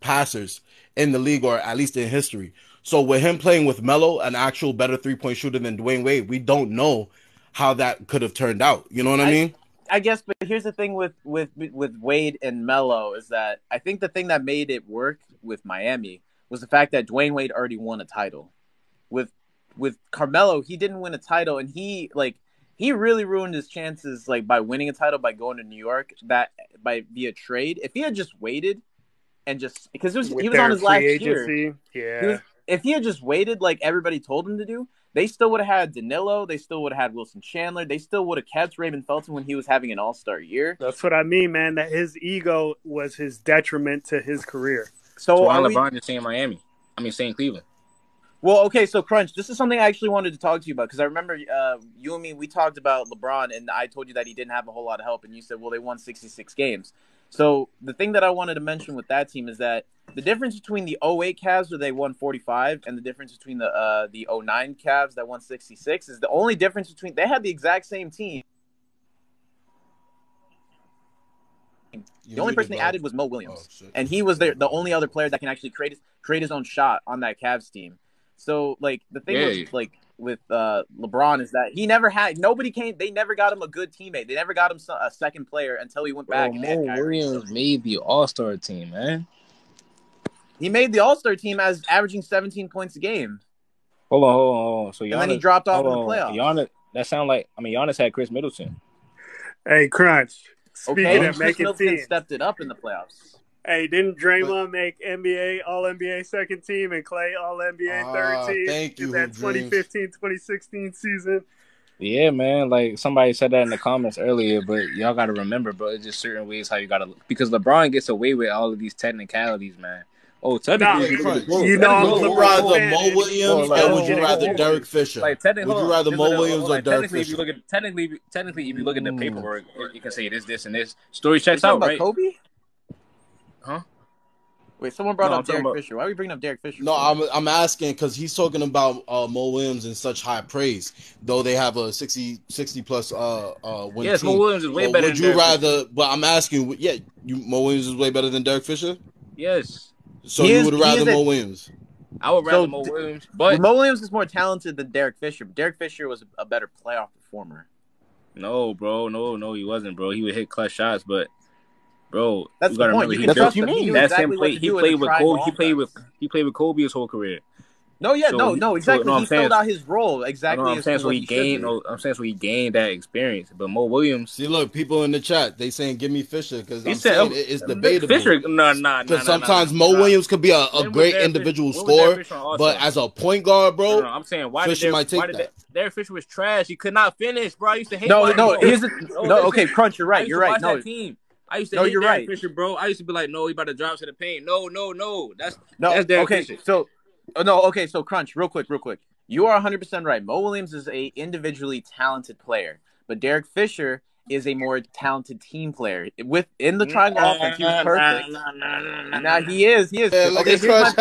passers in the league, or at least in history. So with him playing with Melo, an actual better 3-point shooter than Dwayne Wade, we don't know how that could have turned out. You know what I mean? I guess, but here's the thing with Wade and Melo is that I think the thing that made it work with Miami was the fact that Dwayne Wade already won a title. With Carmelo, he didn't win a title, and he really ruined his chances like by winning a title by going to New York via trade. If he had just waited and just because he was on his last year, if he had just waited like everybody told him to do, they still would have had Danilo. They still would have had Wilson Chandler. They still would have kept Raymond Felton when he was having an all-star year. That's what I mean, man. That his ego was his detriment to his career. So why LeBron just saying Miami? I mean, saying Cleveland. Well, okay, so Crunch, this is something I actually wanted to talk to you about because I remember you and me, we talked about LeBron, and I told you that he didn't have a whole lot of help, and you said, well, they won 66 games. So the thing that I wanted to mention with that team is that the difference between the 08 Cavs where they won 45 and the difference between the 09 Cavs that won 66 is the only difference between – they had the exact same team. The only person they added was Mo Williams, and he was the only other player that can actually create his own shot on that Cavs team. So, like, the thing with LeBron is that he never had – nobody came – they never got him a good teammate. They never got him a second player until he went back. Mo Williams made the All-Star team, man. He made the All-Star team as averaging 17 points a game. Hold on. So Giannis, and then he dropped off in the playoffs. Giannis had Chris Middleton. Hey, Crunch. Speaking of Chris making Middleton teams, stepped it up in the playoffs. Hey, didn't Draymond make NBA All-NBA second team and Clay All-NBA third team in that 2015-2016 season? Yeah, man. Like somebody said that in the comments earlier, but y'all got to remember, bro, it's just certain ways how you got to – because LeBron gets away with all of these technicalities, man. Oh, technically, you know I'm would you rather Mo Williams or would you rather Derek Fisher? Like, would you rather Mo Williams or Derek Fisher? Technically, if you look at the paperwork, you can say this, and this. Story checks out, right? Kobe? Huh? Wait, someone brought up Derek Fisher. Why are we bringing up Derek Fisher? No, I'm asking because he's talking about Mo Williams in such high praise, though they have a 60 plus win yes, team. Mo Williams is way better. Would you rather? But I'm asking, Mo Williams is way better than Derek Fisher. Yes. So you would rather Mo Williams? I would rather Mo Williams, but Mo Williams is more talented than Derek Fisher. Derek Fisher was a better playoff performer. No, bro, no, he wasn't, bro. He would hit clutch shots, but bro, that's the point. That's what you mean. That's him. He played with Kobe. He played with Kobe his whole career. No, exactly. He filled out his role exactly. I'm saying so he gained. So he gained that experience. But Mo Williams. See, look, people in the chat they saying give me Fisher because I'm saying it's debatable. Fisher, no. Because sometimes Mo Williams could be a great individual scorer, but as a point guard, bro, I'm saying why Fisher might take that. Derek Fisher was trash. He could not finish, bro. I used to hate. Okay, Crunch, you're right. You're right. No, team. I used to No, hate you're Derek right. Fisher, bro. I used to be like, no, he about to drop to the paint. No. That's Derek Okay, Fisher. so Crunch, real quick. You are 100% right. Mo Williams is a individually talented player, but Derek Fisher is a more talented team player. In the triangle offense, he was perfect. Nah, he is. Yeah, look Okay, at here's Crunch.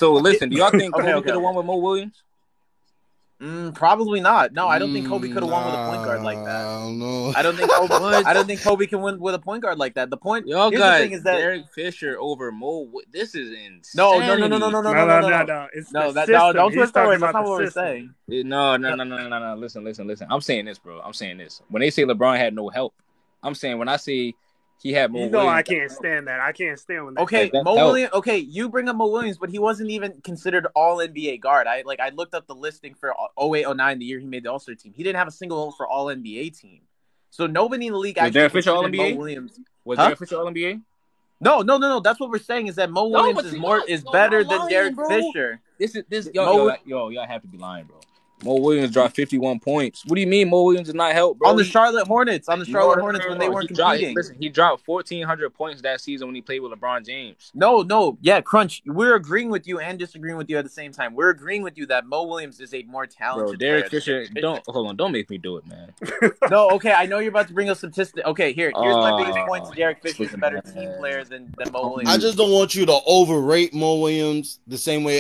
Listen. Do y'all think Kobe Okay. could have won with Mo Williams? Probably not. No, I don't think Kobe could have won with a point guard like that. I don't know. I don't think Kobe can win with a point guard like that. Y'all here's got the thing is that Derek Fisher over Mo. This is insane. No. It's No, the that no, system. don't He's twist our talking words. That's about not the what we're system. saying. No. Listen. I'm saying this, bro. I'm saying this. When they say LeBron had no help, I'm saying when I say he had Mo You know Williams, I can't stand that. I can't stand when that. Okay, That Mo helped. Williams. Okay, you bring up Mo Williams, but he wasn't even considered All NBA guard. I looked up the listing for 08-09, the year he made the All-Star team. He didn't have a single for All NBA team. So nobody in the league actually Derek Fisher considered All-NBA? Mo Williams. Was Huh? Derek Fisher All NBA? No. That's what we're saying is that Mo Williams is better than Derek Fisher. Y'all have to be lying, bro. Mo Williams dropped 51 points. What do you mean Mo Williams did not help, bro? On the Charlotte Hornets when they weren't competing. He dropped 1,400 points that season when he played with LeBron James. Yeah, Crunch. We're agreeing with you and disagreeing with you at the same time. We're agreeing with you that Mo Williams is a more talented Derek player. Fisher, don't make me do it, man. No, okay, I know you're about to bring up statistics. Okay, here's my biggest point to Derek Fisher is a better team player than Mo Williams. I just don't want you to overrate Mo Williams the same way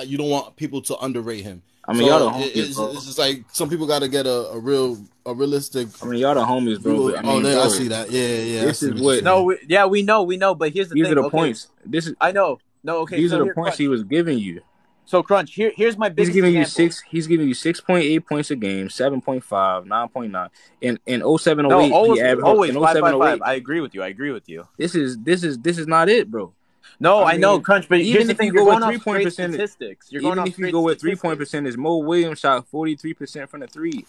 you don't want people to underrate him. I mean, y'all the homies, it's bro. just like some people got to get a realistic. I mean, y'all the homies, bro. I see that. Yeah. This is what. We know. But here's the thing. These are the points. I know. No, okay. These are the points Crunch. he was giving you. So Crunch, here's my biggest. He's giving you 6.8 points a game, 7.5, 9.9. In 07, 08, always, he averaged always 5. I agree with you. This is not it, bro. No, I know, Crunch, but even here's the if thing, you you're go going with off 3-point straight percentage, statistics. Even if you go with 3-point percentage, Mo Williams shot 43% from the three.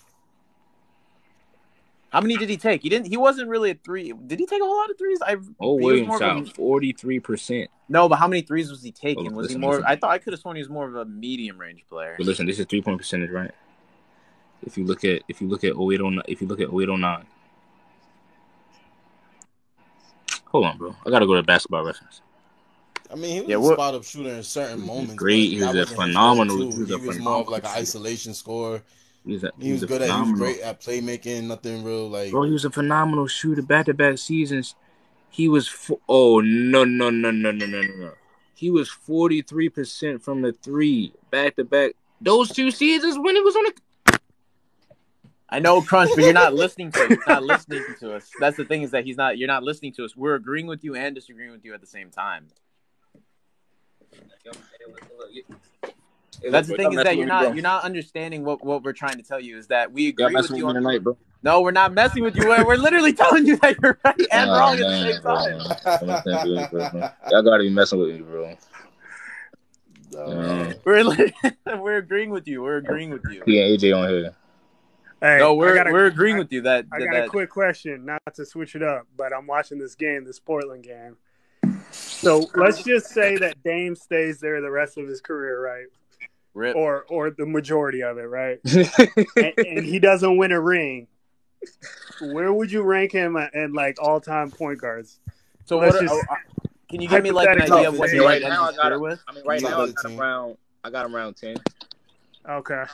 How many did he take? He wasn't really a three. Did he take a whole lot of threes? Mo Williams shot 43%. No, but how many threes was he taking? Was he more? Listen. I could have sworn he was more of a medium range player. But listen, this is 3-point percentage, right? If you look at 0809. Hold on, bro. I gotta go to Basketball Reference. I mean, he was a spot up shooter in certain moments. Great. He was a phenomenal. He was more of like an isolation scorer. He was good at. He was great at playmaking. Nothing real like. Bro, he was a phenomenal shooter. Back-to-back seasons, he was. Oh no! He was 43% from the three. Back-to-back. Those 2 seasons when he was on the. I know, Crunch, but you're not listening to us. You're not listening to us. That's the thing is that you're not listening to us. We're agreeing with you and disagreeing with you at the same time. That's the thing is that you're not understanding what we're trying to tell you is that we agree with you tonight, bro. No, we're not messing with you. We're literally telling you that you're right and wrong at the same time. Y'all gotta be messing with me, bro. We're agreeing with you. Yeah, AJ on here. Hey, no, we're agreeing with you that. I got a quick question, not to switch it up, but I'm watching this Portland game. So let's just say that Dame stays there the rest of his career, right? Rip. Or the majority of it, right? and he doesn't win a ring. Where would you rank him in like all-time point guards? So can you give me like an idea of what he right now with? I mean, right now I got him around 10. Okay.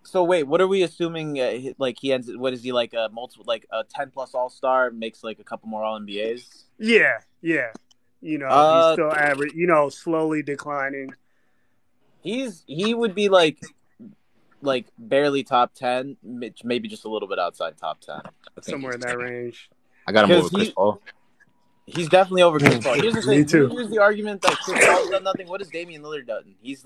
So wait, what are we assuming? Like he ends? What is he like? A 10+ All-Star makes like a couple more All-NBAs. Yeah. You know, he's still average. You know, slowly declining. He would be like barely top 10, maybe just a little bit outside top 10. Somewhere in that range. I got him over Chris Paul. He's definitely over Chris Paul. Here's the thing. Me too. Here's the argument that Chris Paul's done nothing. What has Damian Lillard done? He's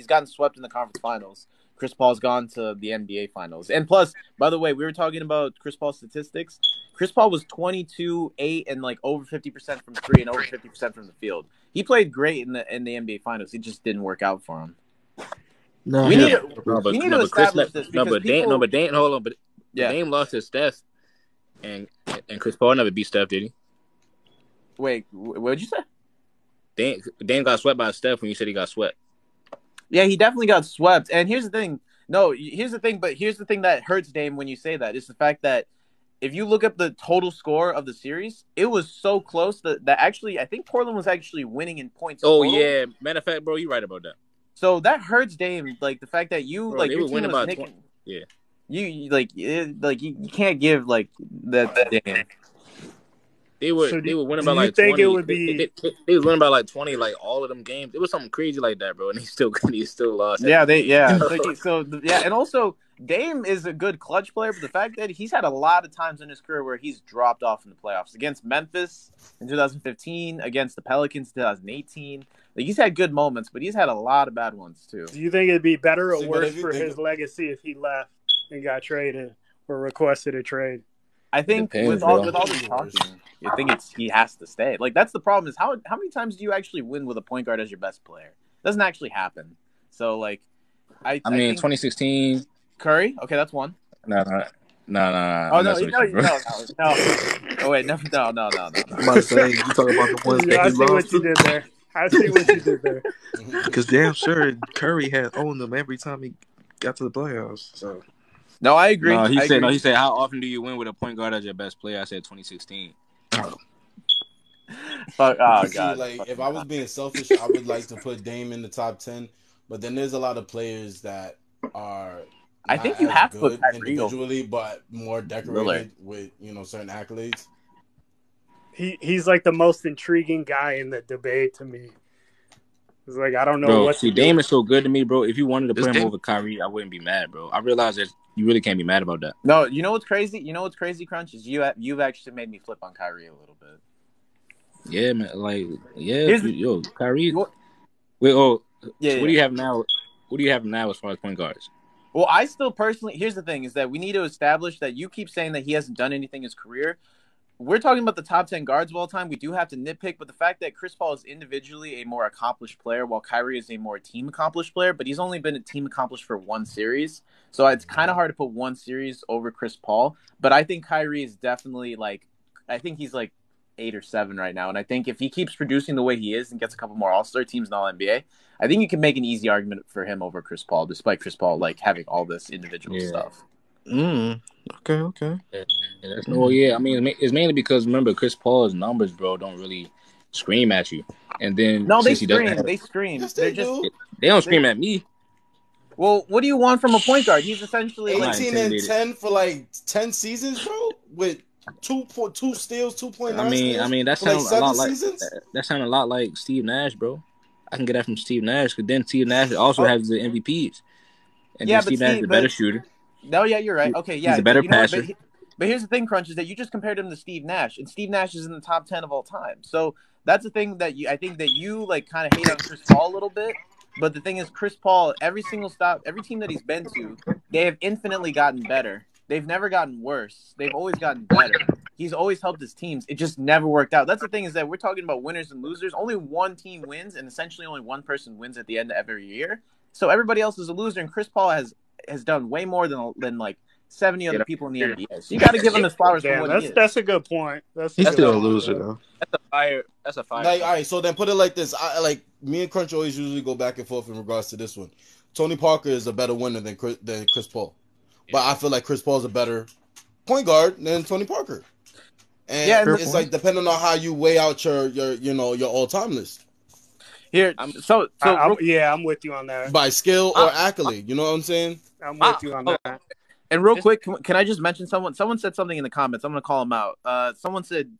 gotten swept in the conference finals. Chris Paul's gone to the NBA finals. And plus, by the way, we were talking about Chris Paul's statistics. Chris Paul was 22, 8, and like over 50% from three and over 50% from the field. He played great in the NBA finals. It just didn't work out for him. No, we need to establish this. But Dame lost to Steph, and Chris Paul never beat Steph, did he? Wait, what did you say? Dame got swept by Steph when you said he got swept. Yeah, he definitely got swept. And here's the thing. No, here's the thing. But here's the thing that hurts Dame when you say that is the fact that if you look up the total score of the series, it was so close that actually I think Portland was actually winning in points. Oh total. yeah, matter of fact, bro, you right about that. So that hurts Dame. Like the fact that you Bro, like they your would team win was about making 20. Yeah. You can't give like that Dame. They So would win do about you like think it 20. would be? They was winning about like 20 like all of them games. It was something crazy like that, bro, and he still lost. Yeah, and also Dame is a good clutch player, but the fact that he's had a lot of times in his career where he's dropped off in the playoffs against Memphis in 2015, against the Pelicans in 2018. Like he's had good moments, but he's had a lot of bad ones too. Do you think it'd be better or See, but worse if you for think- his legacy if he left and got traded or requested a trade? I think Depends, with bro. all this talking, I think he has to stay. Like that's the problem is how many times do you actually win with a point guard as your best player? It doesn't actually happen. So like I I mean, think 2016. Curry. Okay, that's one. No. Oh I'm no, messing with no, you, bro. no. Oh wait, no. I'm about to say, you talk about the ones Yeah, that I he see what lost you to. did there. I see what you did there. Because damn sure Curry had owned them every time he got to the playoffs. So No, I agree. No, he I said. agree. No, he said. How often do you win with a point guard as your best player? I said 2016. Fuck, oh See, god. like if I was being selfish, I would like to put Dame in the top 10. But then there's a lot of players that are I not think you as have to good put Kyrie individually, but more decorated with certain accolades. He's like the most intriguing guy in the debate to me. It's like I don't know Bro, what see, to do. Dame is so good to me, bro. If you wanted to This put him Dame- over Kyrie, I wouldn't be mad, bro. I realize that you really can't be mad about that. No, you know what's crazy? You know what's crazy, Crunch, is you've actually made me flip on Kyrie a little bit. Yeah, man. Like, yeah, Here's Kyrie. What- Wait, oh, Yeah, so what do you have now? What do you have now as far as point guards? Well, I still personally. Here's the thing: is that we need to establish that you keep saying that he hasn't done anything in his career. We're talking about the top 10 guards of all time. We do have to nitpick, but the fact that Chris Paul is individually a more accomplished player, while Kyrie is a more team accomplished player, but he's only been a team accomplished for one series, so it's kind of hard to put one series over Chris Paul. But I think Kyrie is definitely I think he's like 8 or 7 right now, and I think if he keeps producing the way he is and gets a couple more All-Star teams and All-NBA, I think you can make an easy argument for him over Chris Paul, despite Chris Paul having all this individual stuff. Okay. Yeah, I mean, it's mainly because remember Chris Paul's numbers, bro, don't really scream at you. And then No, they since he doesn't scream. have- They scream. Yes, They're they just. do. they don't scream at me. Well, what do you want from a point guard? He's essentially I'm not 18 and intimidated. 10 for like 10 seasons, bro, with 2 steals, 2.9 I steals. mean that for like sounds a 7 lot like seasons. that sounded a lot like Steve Nash, bro. I can get that from Steve Nash, because then Steve Nash also has the MVPs, and Yeah, then but Steve Nash is a better but- shooter. No, yeah, you're right. Okay, yeah, He's a better you know what, passer. But here's the thing, Crunch, is that you just compared him to Steve Nash, and Steve Nash is in the top 10 of all time. So that's the thing that I think that you kind of hate on Chris Paul a little bit. But the thing is, Chris Paul, every team that he's been to, they have infinitely gotten better. They've never gotten worse. They've always gotten better. He's always helped his teams. It just never worked out. That's the thing, is that we're talking about winners and losers. Only one team wins, and essentially only one person wins at the end of every year. So everybody else is a loser, and Chris Paul has done way more than like 70 other people in the NBA. So you got to give him his flowers for Damn, what he is. that's a good point. He's still a loser though. That's a fire. Like, all right, so then put it like this. Me and Crunch always usually go back and forth in regards to this one. Tony Parker is a better winner than Chris Paul. But I feel like Chris Paul is a better point guard than Tony Parker. And it's like depending on how you weigh out your all-time list. Here, I'm with you on that. By skill or accolade, you know what I'm saying? I'm with you on that. And real quick, can I just mention someone? Someone said something in the comments. I'm going to call him out. Someone said,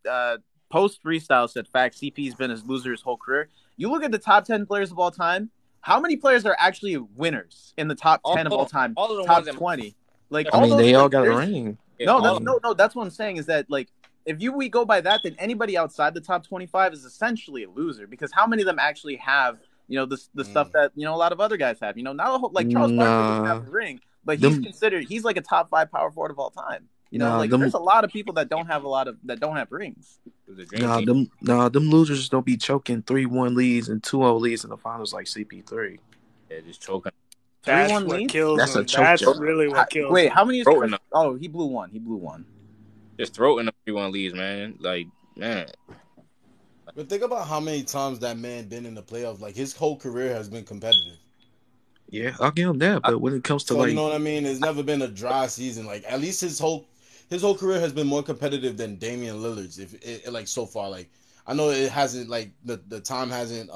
post freestyle said, fact, CP's been his loser his whole career. You look at the top 10 players of all time. How many players are actually winners in the top 10 of all time? All of the top ones 20. Like, I all mean, those, they all like, got a there's- ring. No, that's what I'm saying, is that, like, if we go by that, then anybody outside the top 25 is essentially a loser, because how many of them actually have, the stuff that, a lot of other guys have, not a whole, like Charles Barkley doesn't have a ring, but he's like a top 5 power forward of all time. There's a lot of people that don't have rings. Them losers don't be choking 3-1 leads and 2-0 leads in the finals like CP3. Yeah, just choking. That's 3-1 what leads? kills That's him. a choke That's job. really what kills Wait, him. how many is Throw Chris? it Oh, he blew one. Just throw it in everyone leaves, man. Like, man. But think about how many times that man been in the playoffs. Like, his whole career has been competitive. Yeah, I'll give him that. But when it comes to So you know what I mean? There's never been a dry season. Like, at least his his whole career has been more competitive than Damian Lillard's. If it, like so far, like I know it hasn't like the time hasn't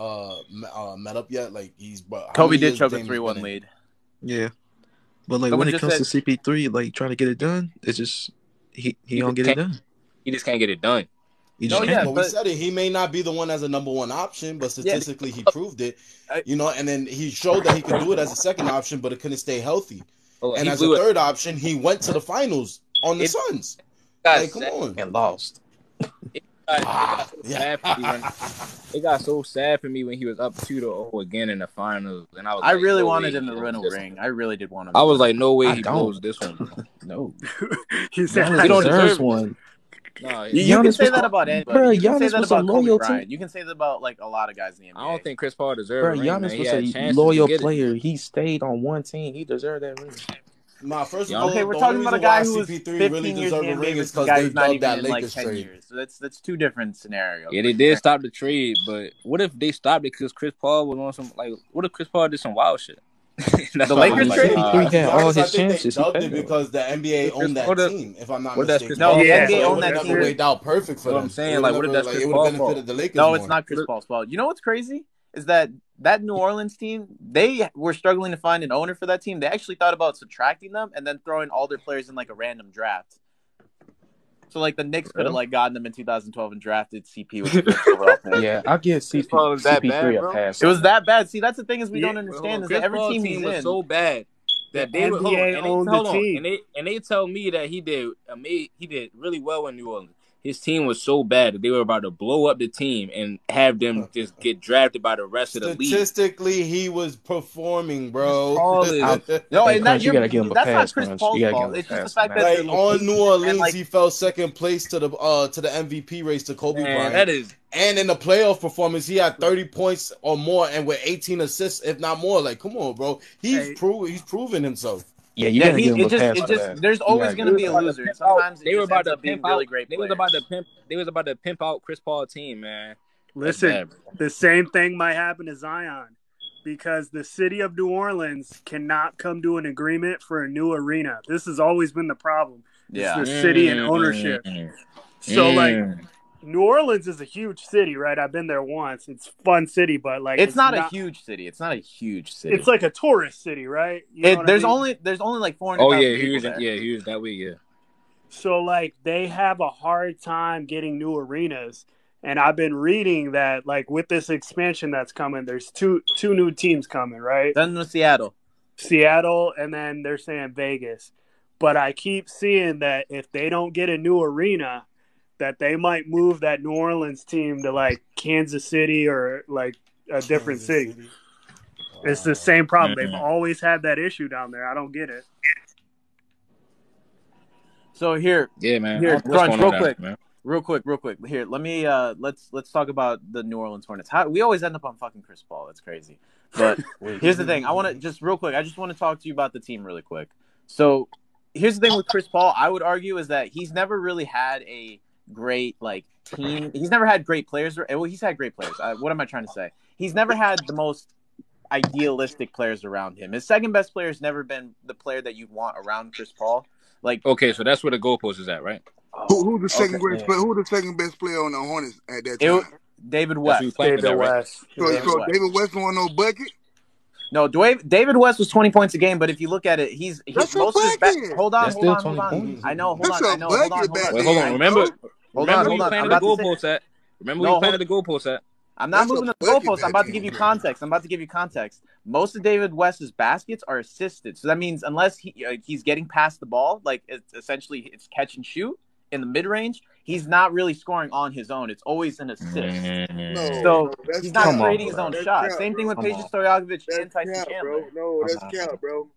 met up yet. Like but how Kobe many did years choke a Damian's 3-1 been in? lead. Yeah, but like Someone when it just comes to said CP3, like trying to get it done, it's just he He don't just get it can't. done. He just can't get it done. He no, just yeah, can't. But we but said it. He may not be the one as a number one option, but yeah, statistically he proved it. You know, and then he showed that he could do it as a second option, but it couldn't stay healthy. Hold on, And he as a blew it. third option, he went to the finals on the It Suns. got Like, come sad. on. And lost. It got so Yeah. sad for me when it got so sad for me when he was up 2-0 again in the finals, and I was I like, really no wanted way him he to blows win a this ring. one. I really did want him. I to was win. like, no way I he don't. blows this one, bro. No, He said, Giannis He don't deserves deserve it. one. Nah, You can Giannis say was, that about anybody. bro. You can say Giannis that was a about Kobe loyal Bryant. You can say that about like a lot of guys in the NBA. I don't think Chris Paul deserved bro. a ring, man. Giannis He was had a chances to loyal get it. player. He stayed on one team. He deserved that ring. Nah, first of Yeah. all, Okay, we're the talking only about a reason guy why who was CP3 15 really years in deserved the a ring NBA is versus a because guy they who's not dubbed even that in like Lakers 10 trade. years. So that's two different scenarios. Yeah, they did stop the trade, but what if they stopped it because Chris Paul was on some what if Chris Paul did some wild shit? That's The why I Lakers was trade? like, CP3 To be had all honest, I his think they chances. He dubbed it failed. because the NBA owned that team, if I'm not what if that's Chris mistaken. No, Paul's the Yeah. fault? NBA So it owned would have that never team. worked out perfect for What them. I'm saying, like, what if that's Chris it would have Paul's fault? benefited the Lakers No, more. it's not Chris Paul's fault. You know what's crazy is that New Orleans team, they were struggling to find an owner for that team. They actually thought about subtracting them and then throwing all their players in like a random draft. So like the Knicks could have like gotten them in 2012 and drafted CP with the first overall pick. Yeah, I give Chris Paul was that bad, CP3 a bro? pass. It was that bad. See, that's the thing is we Yeah, don't Hold understand on, is Chris that every Paul team team he's was in. so bad that The they would hold on, NBA and they owned the hold on, team. and they tell me that he did really well in New Orleans. His team was so bad that they were about to blow up the team and have them just get drafted by the rest of the league. Statistically, he was performing, bro. Paul is No, Hey, and that Crunch, you gotta give him a that's not pass, Chris Crunch. Paul's You gotta give fault. him a It's just the pass, fact man. that Like the on location New Orleans, and, like, he fell second place to the MVP race to Kobe man, Bryant. that is And in the playoff performance, he had 30 points or more, and with 18 assists, if not more. Like, come on, bro. He's proven himself. Yeah, you yeah, gotta give him a pass it for just that. there's You always gotta going give to him be a a pass. loser. And sometimes it they were just about ends to up being pimp out. really great They players. was about to pimp out Chris Paul team, man. That's Listen, bad, bro. the same thing might happen to Zion because the city of New Orleans cannot come to an agreement for a new arena. This has always been the problem. Yeah. It's the city and ownership. So, like, New Orleans is a huge city, right? I've been there once. It's a fun city, but like It's not a huge city. It's not a huge city. It's like a tourist city, right? You know what there's I mean? only like 400,000 people there. he was that way, yeah. So like they have a hard time getting new arenas. And I've been reading that like with this expansion that's coming, there's two new teams coming, right? Then with Seattle, and then they're saying Vegas. But I keep seeing that if they don't get a new arena, that they might move that New Orleans team to like Kansas City or like a different city. It's the same problem. They've always had that issue down there. I don't get it. So here, man. Here, What's Crunch, going on real quick. Here, let me let's talk about the New Orleans Hornets. We always end up on fucking Chris Paul. That's crazy. But here's the thing. I want to just real quick. I just want to talk to you about the team really quick. So here's the thing with Chris Paul. I would argue is that he's never really had a great like team. He's never had great players. Well, he's had great players. What am I trying to say? He's never had the most idealistic players around him. His second best player has never been the player that you want around Chris Paul. Like, okay, so that's where the goalpost is at, right? Who the second best player on the Hornets at that time? David West. David West. So David West don't want no bucket? No, David West was 20 points a game, but if you look at it, he's That's most a of his bucket. hold on. Points. I know, hold That's on. a bucket back Wait, hold on. then, Remember Hold on. where you planted the goalpost at? Remember where you planted the goalpost at? I'm not That's moving a the bucket goalpost. I'm back about to give you context. Most of David West's baskets are assisted, so that means unless he's getting past the ball, like it's catch and shoot in the mid range, he's not really scoring on his own. It's always an assist. So he's not creating his own shot. Same thing with Peja Stojakovic and Tyson Chandler. Bro. No, that's cap, bro.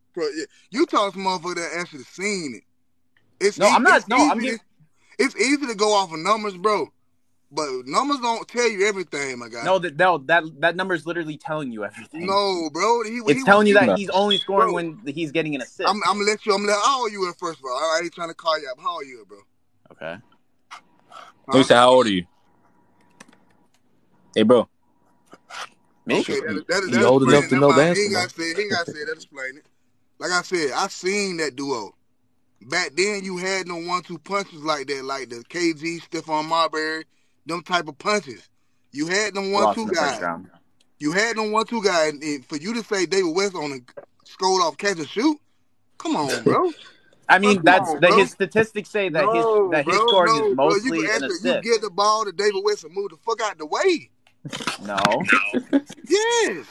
You talk to motherfucker that actually seen it. It's easy to go off of numbers, bro. But numbers don't tell you everything, my guy. No, that number is literally telling you everything. No, bro. It's telling you that he's only scoring when he's getting an assist. I'm gonna let how old you at first of all? I ain't trying to call you up. How old you at, bro? Okay. You say, how old are you? Hey, bro. Me? Okay, You old enough to know basketball. He ain't got to say it. That explain it. Like I said, I seen that duo. Back then, you had no 1-2 punches like that, like the KG, Stephon Marbury, them type of punches. You had them 1-2 guys. You had them 1-2 guys, and for you to say David West on a scored off catch and shoot, come on, bro. I mean, his statistics say that his scoring is mostly an assist. You get the ball to David West and move the fuck out the way. No. Yes.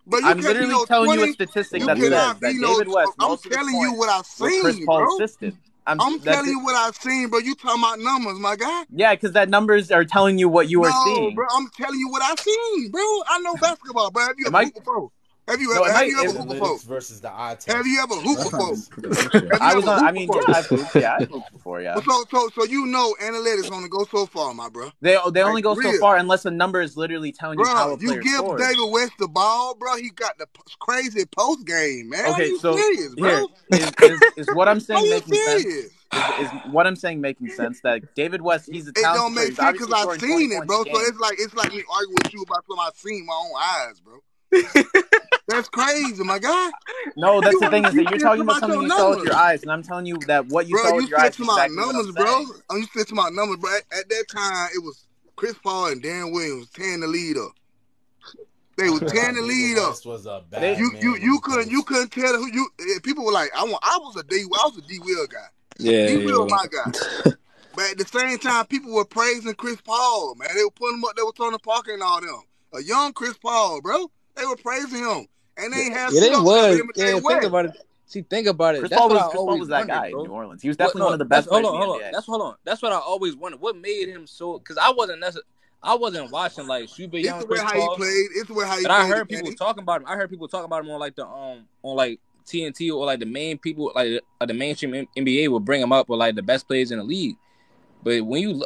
But I'm literally telling you a statistic that says that David West. I'm telling you what I've seen, Chris Paul bro. assisted. I'm telling you what I've seen, bro. You talking about numbers, my guy? Yeah, because that numbers are telling you what you are seeing. Bro. I'm telling you what I've seen, bro. I know basketball, bro. Have you ever hooped before? Have you ever hooped before? Versus the eye test. Have you ever hooped before? I've hooped. Yeah, I've hooped before. Yeah. So you know, analytics only go so far, my bro. They only go so far unless the number is literally telling you how a player scores. You give David West the ball, bro. He got the crazy post game, man. Okay, you so serious, bro? Is what I'm saying making sense? Is what I'm saying making sense? That David West, he's a talented. It don't make sense because I've seen it, bro. So it's like me arguing with you about something I've seen with my own eyes, bro. That's crazy, my guy. No, that's the thing is that you're talking about something you saw with your eyes, and I'm telling you that what you saw with your eyes is exactly what I'm saying. You said to my numbers, bro. At that time, it was Chris Paul and Darren Williams tearing the lead up. They were tearing the lead up. Was a bad you couldn't tell who you. People were like, I was a D Will guy. Yeah, D Will my guy. But at the same time, people were praising Chris Paul, man. They were putting him up. They were Tony Parker and all them. A young Chris Paul, bro. They were praising him. And they ain't have they was. Yeah, think about it. See, think about it. Chris Paul was that guy in New Orleans. He was definitely one of the best players in the NBA. That's what I always wondered. What made him so? Because I wasn't watching like super young Chris Paul. How he played. It's where how he played. I heard people talking about him. I heard people talking about him on like the on like TNT or like the main people like the mainstream NBA would bring him up with like the best players in the league. But when you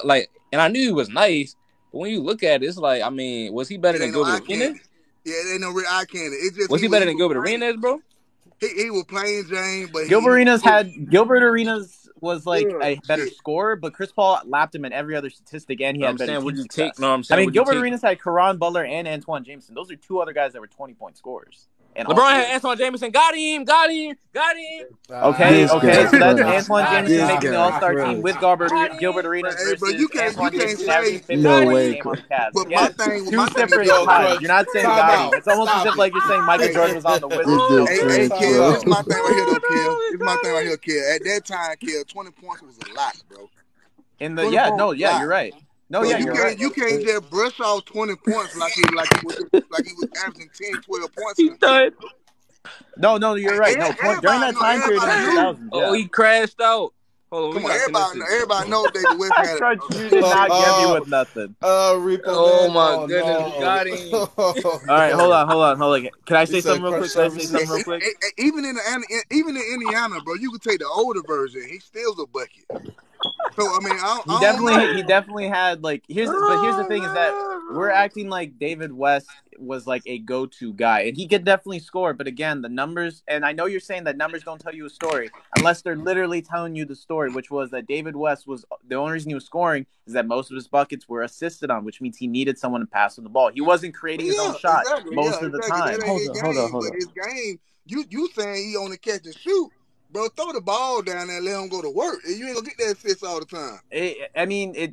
and I knew he was nice, but when you look at it, it's like, I mean, was he better than Gilbert Arenas? Yeah, it ain't no real eye candy. Was he better than Gilbert Arenas, bro? He was playing James, but Gilbert Arenas was like a better scorer, but Chris Paul lapped him in every other statistic, and he had better team success. I mean, Gilbert Arenas had Caron Butler and Antoine Jameson. Those are two other guys that were 20-point scorers. And LeBron had Antoine Jameson. Got him. Okay. So that's Antoine Jameson making the All-Star team with Gilbert Arenas versus Antoine Jameson averaging 50 points a game on the Cavs. But my thing, two separate times. You're not saying got him. It's almost as if like you're saying Michael Jordan was on the Wizards. Hey, Kill, this is my thing right here, though, Kill. This is my thing right here, Kill. At that time, Kill, 20 points was a lot, bro. You're right. No, yeah, you're right. You can't just brush off 20 points like he was averaging 10, 12 points. He done. No, you're right. No, during that time period in the 2000s. Oh, he crashed out. Hold on, come on, everybody knows David West had it. You did not get me with nothing. Oh my goodness, got him. All right, hold on. Can I say something real quick? Even in Indiana, bro, you could take the older version. He steals a bucket. So I mean, he definitely had like here's the thing is that we're acting like David West was like a go-to guy, and he could definitely score. But again, the numbers, and I know you're saying that numbers don't tell you a story unless they're literally telling you the story, which was that David West was the only reason he was scoring is that most of his buckets were assisted on, which means he needed someone to pass him the ball. He wasn't creating his own shot most of the time. Hold on. His game, you saying he only catch and shoot. Bro, throw the ball down there and let him go to work. You ain't gonna get that assist all the time. I mean,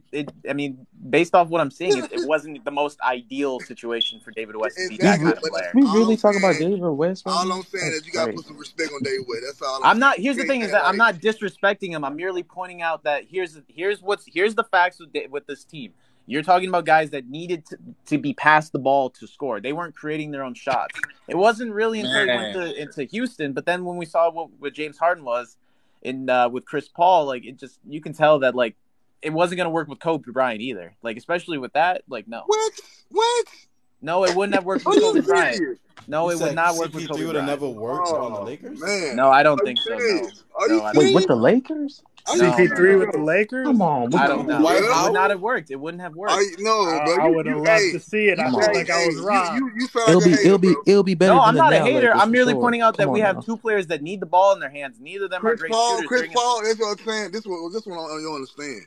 based off what I'm seeing, it wasn't the most ideal situation for David West to be that kind of player. We really talking about David West? All I'm saying is you gotta put some respect on David West. That's all. I'm not. Here's the thing: is that I'm not disrespecting him. I'm merely pointing out that here's the facts with this team. You're talking about guys that needed to be passed the ball to score. They weren't creating their own shots. It wasn't really until he went into Houston. But then when we saw what James Harden was with Chris Paul, like you can tell that like it wasn't going to work with Kobe Bryant either. Like especially with that, like no. What? No, it wouldn't have worked with Kobe Bryant. No, it would not work with Kobe Bryant. would have never worked on the Lakers? Man. No, I don't think so. No. Wait, with the Lakers? CP3 with the Lakers? Come on. I don't know. It would not have worked. It wouldn't have worked. I would have loved to see it. I feel like I was wrong. It'll be better. No, I'm not a hater. I'm merely pointing out that we have two players that need the ball in their hands. Neither of them are great shooters. Chris Paul, that's what I'm saying. This one you understand.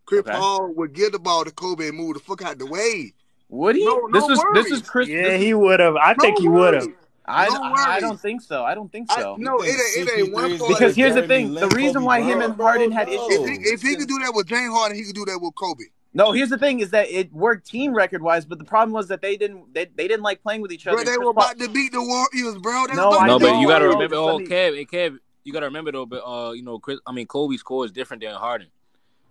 Chris Paul would get the ball to Kobe and move the fuck out the way. Would he? This is Chris. Yeah, he would have. I think he would have. I don't think so. I don't think so. No, it ain't one part. Because here's the thing: the reason why him and Harden had issues. If he could do that with James Harden, he could do that with Kobe. No, here's the thing: is that it worked team record wise, but the problem was that they didn't like playing with each other. Bro, they were about to beat the Warriors, bro. But you gotta remember, Kev, you gotta remember though. But Kobe's score is different than Harden.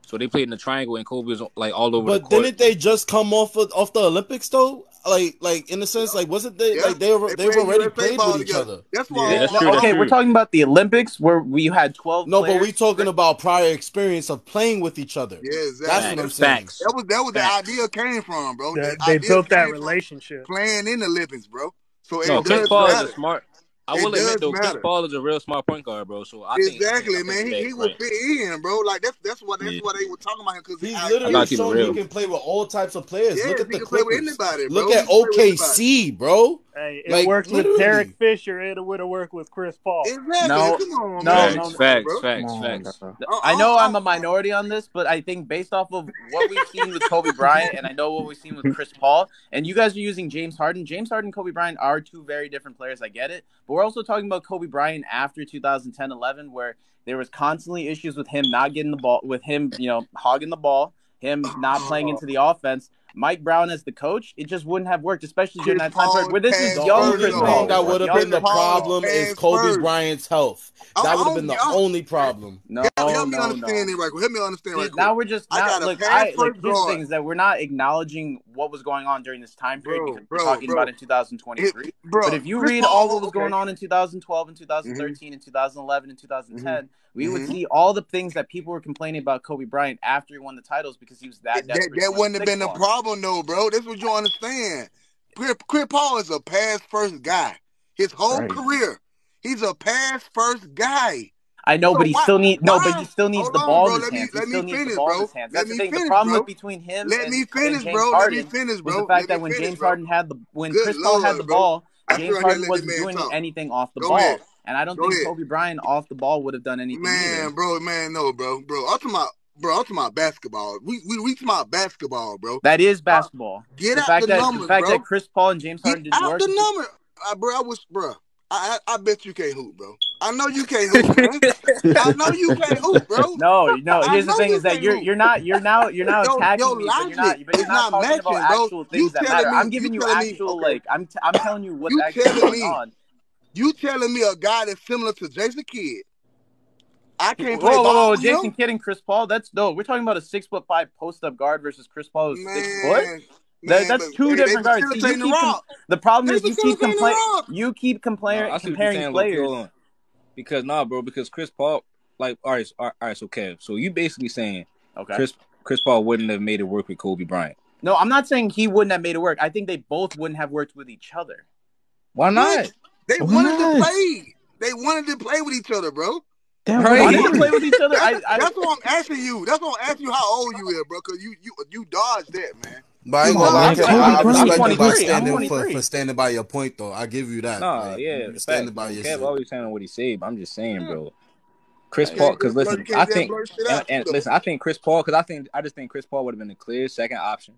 So they played in the triangle, and Kobe was like all over the court. But didn't they just come off the Olympics though? Like in a sense, like wasn't they like they were already played with each other? That's why. That's true. Okay, we're talking about the Olympics where we had 12. No, but we talking about prior experience of playing with each other. Yeah, exactly. That's what I'm saying. Facts. That was the idea came from, bro. They built that relationship playing in the Olympics, bro. So Chris Paul is smart. I will admit though, matter. Chris Paul is a real smart point guard, bro. So I think man, he will fit in, bro. Like that's why they were talking about him because he's literally shown he can play with all types of players. Yeah, look at the Clippers. Play with anybody, bro. Look at OKC, bro. Hey, it worked with Derek Fisher. It would have worked with Chris Paul. Exactly. No, come on, man. Facts. I know I'm a minority on this, but I think based off of what we've seen with Kobe Bryant, and I know what we've seen with Chris Paul, and you guys are using James Harden. James Harden and Kobe Bryant are two very different players. I get it, but we're also talking about Kobe Bryant after 2010-11, where there was constantly issues with him not getting the ball, with him, hogging the ball, him not playing into the offense. Mike Brown as the coach, it just wouldn't have worked, especially during that time period where this is young Chris Paul. That would have been the problem is Kobe Bryant's health. That would have been the only problem. Help me understand it right quick. Help me understand right quick. Now we're just here's the thing is that we're not acknowledging what was going on during this time period because we're talking about in 2023. But if you read all what was going on in 2012 and 2013 and 2011 and 2010, we would see all the things that people were complaining about Kobe Bryant after he won the titles because he was that desperate. That wouldn't have been the problem, though, bro. That's what you understand. Chris Paul is a pass-first guy. His whole career, he's a pass-first guy. I know, but he still needs the ball in his hands. He still needs the ball in his hands. That's the thing. The problem between him and James Harden was the fact that when James Harden when Chris Paul had the ball, James Harden wasn't doing anything off the ball. And I don't think Kobe Bryant off the ball would have done anything. No, bro. I'm talking about basketball. We talking about basketball, bro. That is basketball. Get out the numbers, the fact that Chris Paul and James Harden didn't work. Get out the number, I bet you can't hoop, bro. I know you can't hoop, man. I know you can't hoop, bro. No. Here's the thing: is that you're now attacking me, but you're not talking about actual things that matter. I'm giving you actual I'm telling you what's actually going on. You telling me a guy that's similar to Jason Kidd? I can't play ball with Jason Kidd and Chris Paul. We're talking about a 6'5" post-up guard versus Chris Paul who's 6 foot. That's two different guards. The problem is you keep comparing players. Because Chris Paul, all right, so Kev, so you basically saying Chris Paul wouldn't have made it work with Kobe Bryant. No, I'm not saying he wouldn't have made it work. I think they both wouldn't have worked with each other. Why not? They wanted to play. They wanted to play with each other, bro. They wanted to play with each other. That's what I'm asking you. That's what I'm asking you how old you is, bro. Because you dodged that, man. But I ain't gonna lie, I respect you for standing by your point, though. I give you that. Standing by your Kev always saying what he said, but I'm just saying, bro. Chris Paul, because listen, I think Chris Paul, I just think Chris Paul would have been the clear second option.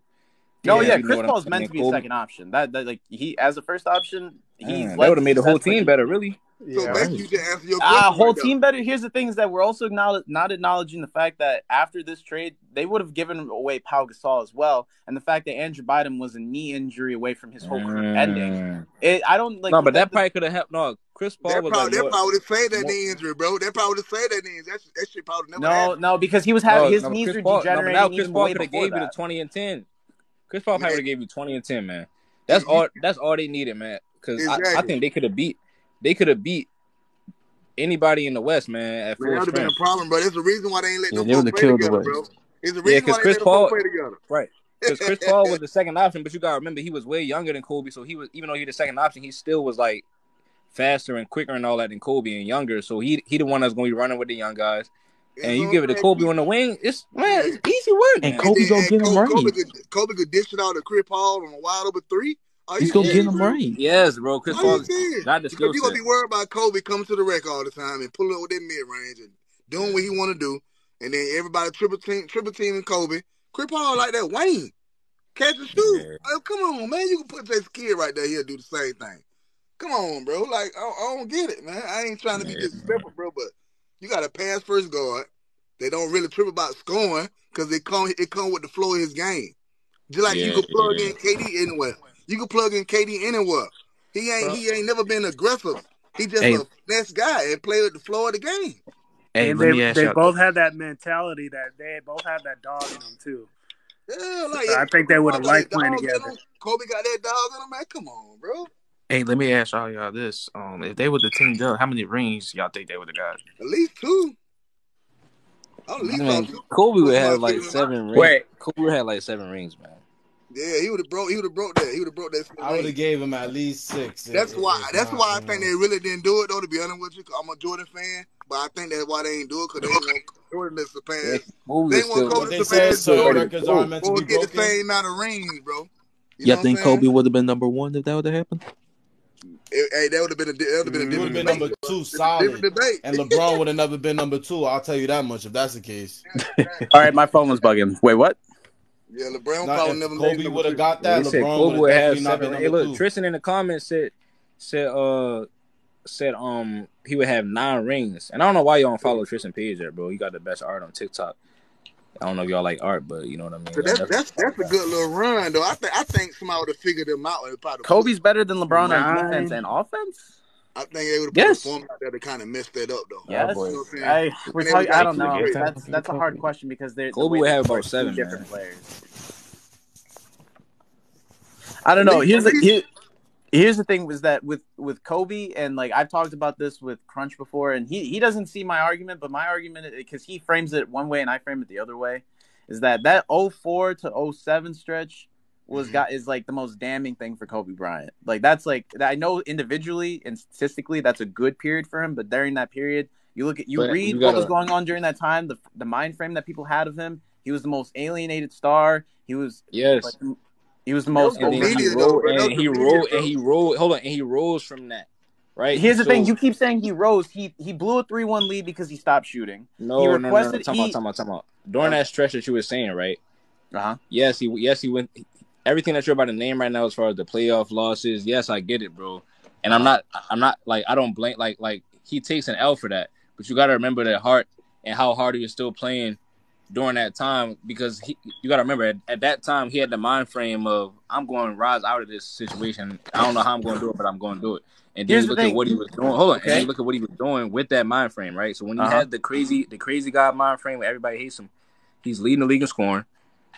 Chris Paul's meant to be a second option. That he as a first option, that would have made the whole team better, really. So basically, you to answer your question. Whole team better. Here's the thing: is that we're also not acknowledging the fact that after this trade, they would have given away Pau Gasol as well, and the fact that Andrew Bynum was a knee injury away from his whole career ending. I don't like. No, but that probably could have helped. No, Chris Paul was that probably would have saved that knee injury, bro. That probably would have saved that knee. That shit probably never happened. No, because he was having his knees were degenerating. Now Chris Paul could have gave you the 20 and 10. Chris Paul probably would have gave you 20 and 10, man. That's all. That's all they needed, man. Because I think they could have beat anybody in the West, man. At full strength. That would have been a problem, bro. There's a reason why they ain't let them both play together, bro. There's a reason why they let them both play together. Right. Because Chris Paul was the second option, but you gotta remember he was way younger than Kobe, so he was, even though he was the second option, he still was like faster and quicker and all that than Kobe and younger. So he the one that's gonna be running with the young guys. And you give it to Kobe on the wing, it's easy work. And Kobe gonna get him right. Kobe could dish it out to Chris Paul on a wide open three. He's gonna get him right. Yes, bro. Chris Paul not the skill set. You gonna be worried about Kobe coming to the rack all the time and pulling up with that mid range and doing what he want to do, and then everybody triple teaming Kobe. Chris Paul like that Wayne catch and shoot. Oh, come on, man. You can put that kid right there. He'll do the same thing. Come on, bro. Like I don't get it, man. I ain't trying to be disrespectful, bro, but you got a pass first guard. They don't really trip about scoring because it come with the flow of his game. Just like you could plug in KD anywhere. You could plug in KD anywhere. He ain't never been aggressive. He just a finesse guy and play with the flow of the game. Hey, and let me ask they y'all. both have that mentality that they both have that dog in them too. Yeah, like So I think they would have liked playing dog together. Kobe got that dog in him, man. Come on, bro. Hey, let me ask y'all this. If they would have teamed up, how many rings y'all think they would have got? At least 2. At least I mean, 2. Kobe would have like 7 rings. Wait. Kobe would have like 7 rings, man. Yeah, he would have broke that. He would have broke that. I would have gave him at least 6. That's why I think they really didn't do it though. To be honest with you, I'm a Jordan fan, but I think that's why they ain't do it because they ain't want Jordan to surpass. They ain't want Kobe to surpass Jordan. Records aren't meant to be get broken. the same amount of rings, bro. Y'all think Kobe would have been number 1 if that would have happened? That would have been a different He would have been debate. number 2 solid. Debate. And LeBron would have never been number 2. I'll tell you that much if that's the case. All right, my phone was bugging. Wait, what? Yeah, LeBron probably never. Kobe would have got that. He said LeBron Kobe would have have definitely not 7 been rings. Hey, number look, 2. Tristan in the comments said he would have 9 rings, and I don't know why y'all don't follow Tristan page there, bro. He got the best art on TikTok. I don't know if y'all like art, but you know what I mean. So that's a good little run though. I think somebody would have figured them out. Kobe's better than LeBron on defense and offense. I think they would have put a form out there to kind of mess that up though. Yes, I don't know. That's a hard question because Kobe would have about 7 different players. I don't know. Here's the thing was that with Kobe, and like I've talked about this with Crunch before, and he doesn't see my argument, but my argument, because he frames it one way and I frame it the other way, is that 04 to 07 stretch is like the most damning thing for Kobe Bryant. Like that's like, I know individually and statistically that's a good period for him, but during that period, read what was going on during that time, the mind frame that people had of him. He was the most alienated star. He was he was the most. And he rose from that. Right. Here's the thing: you keep saying he rose. He blew a 3-1 lead because he stopped shooting. No. Talking about. During that stretch that you were saying, right? Yes, he went. Everything that you're about to name right now, as far as the playoff losses, yes, I get it, bro. And I'm not like, I don't blame, like he takes an L for that. But you got to remember that heart and how hard he was still playing during that time, because you got to remember at that time he had the mind frame of, I'm going to rise out of this situation. I don't know how I'm going to do it, but I'm going to do it. And then you look at what he was doing. Hold on, and then you look at what he was doing with that mind frame, right? So when he had the crazy guy mind frame where everybody hates him, he's leading the league in scoring.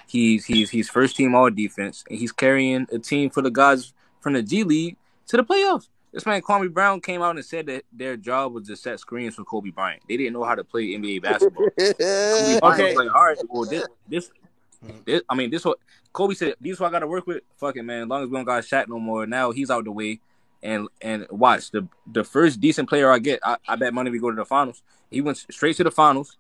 He's first team all defense, and he's carrying a team for the guys from the G League to the playoffs. This man, Kwame Brown, came out and said that their job was to set screens for Kobe Bryant. They didn't know how to play NBA basketball. Kobe Bryant was like, all right, well, this what Kobe said, this is what I got to work with. Fuck it, man. As long as we don't got Shaq no more. Now he's out the way. And watch, the first decent player I get, I bet money we go to the finals. He went straight to the finals.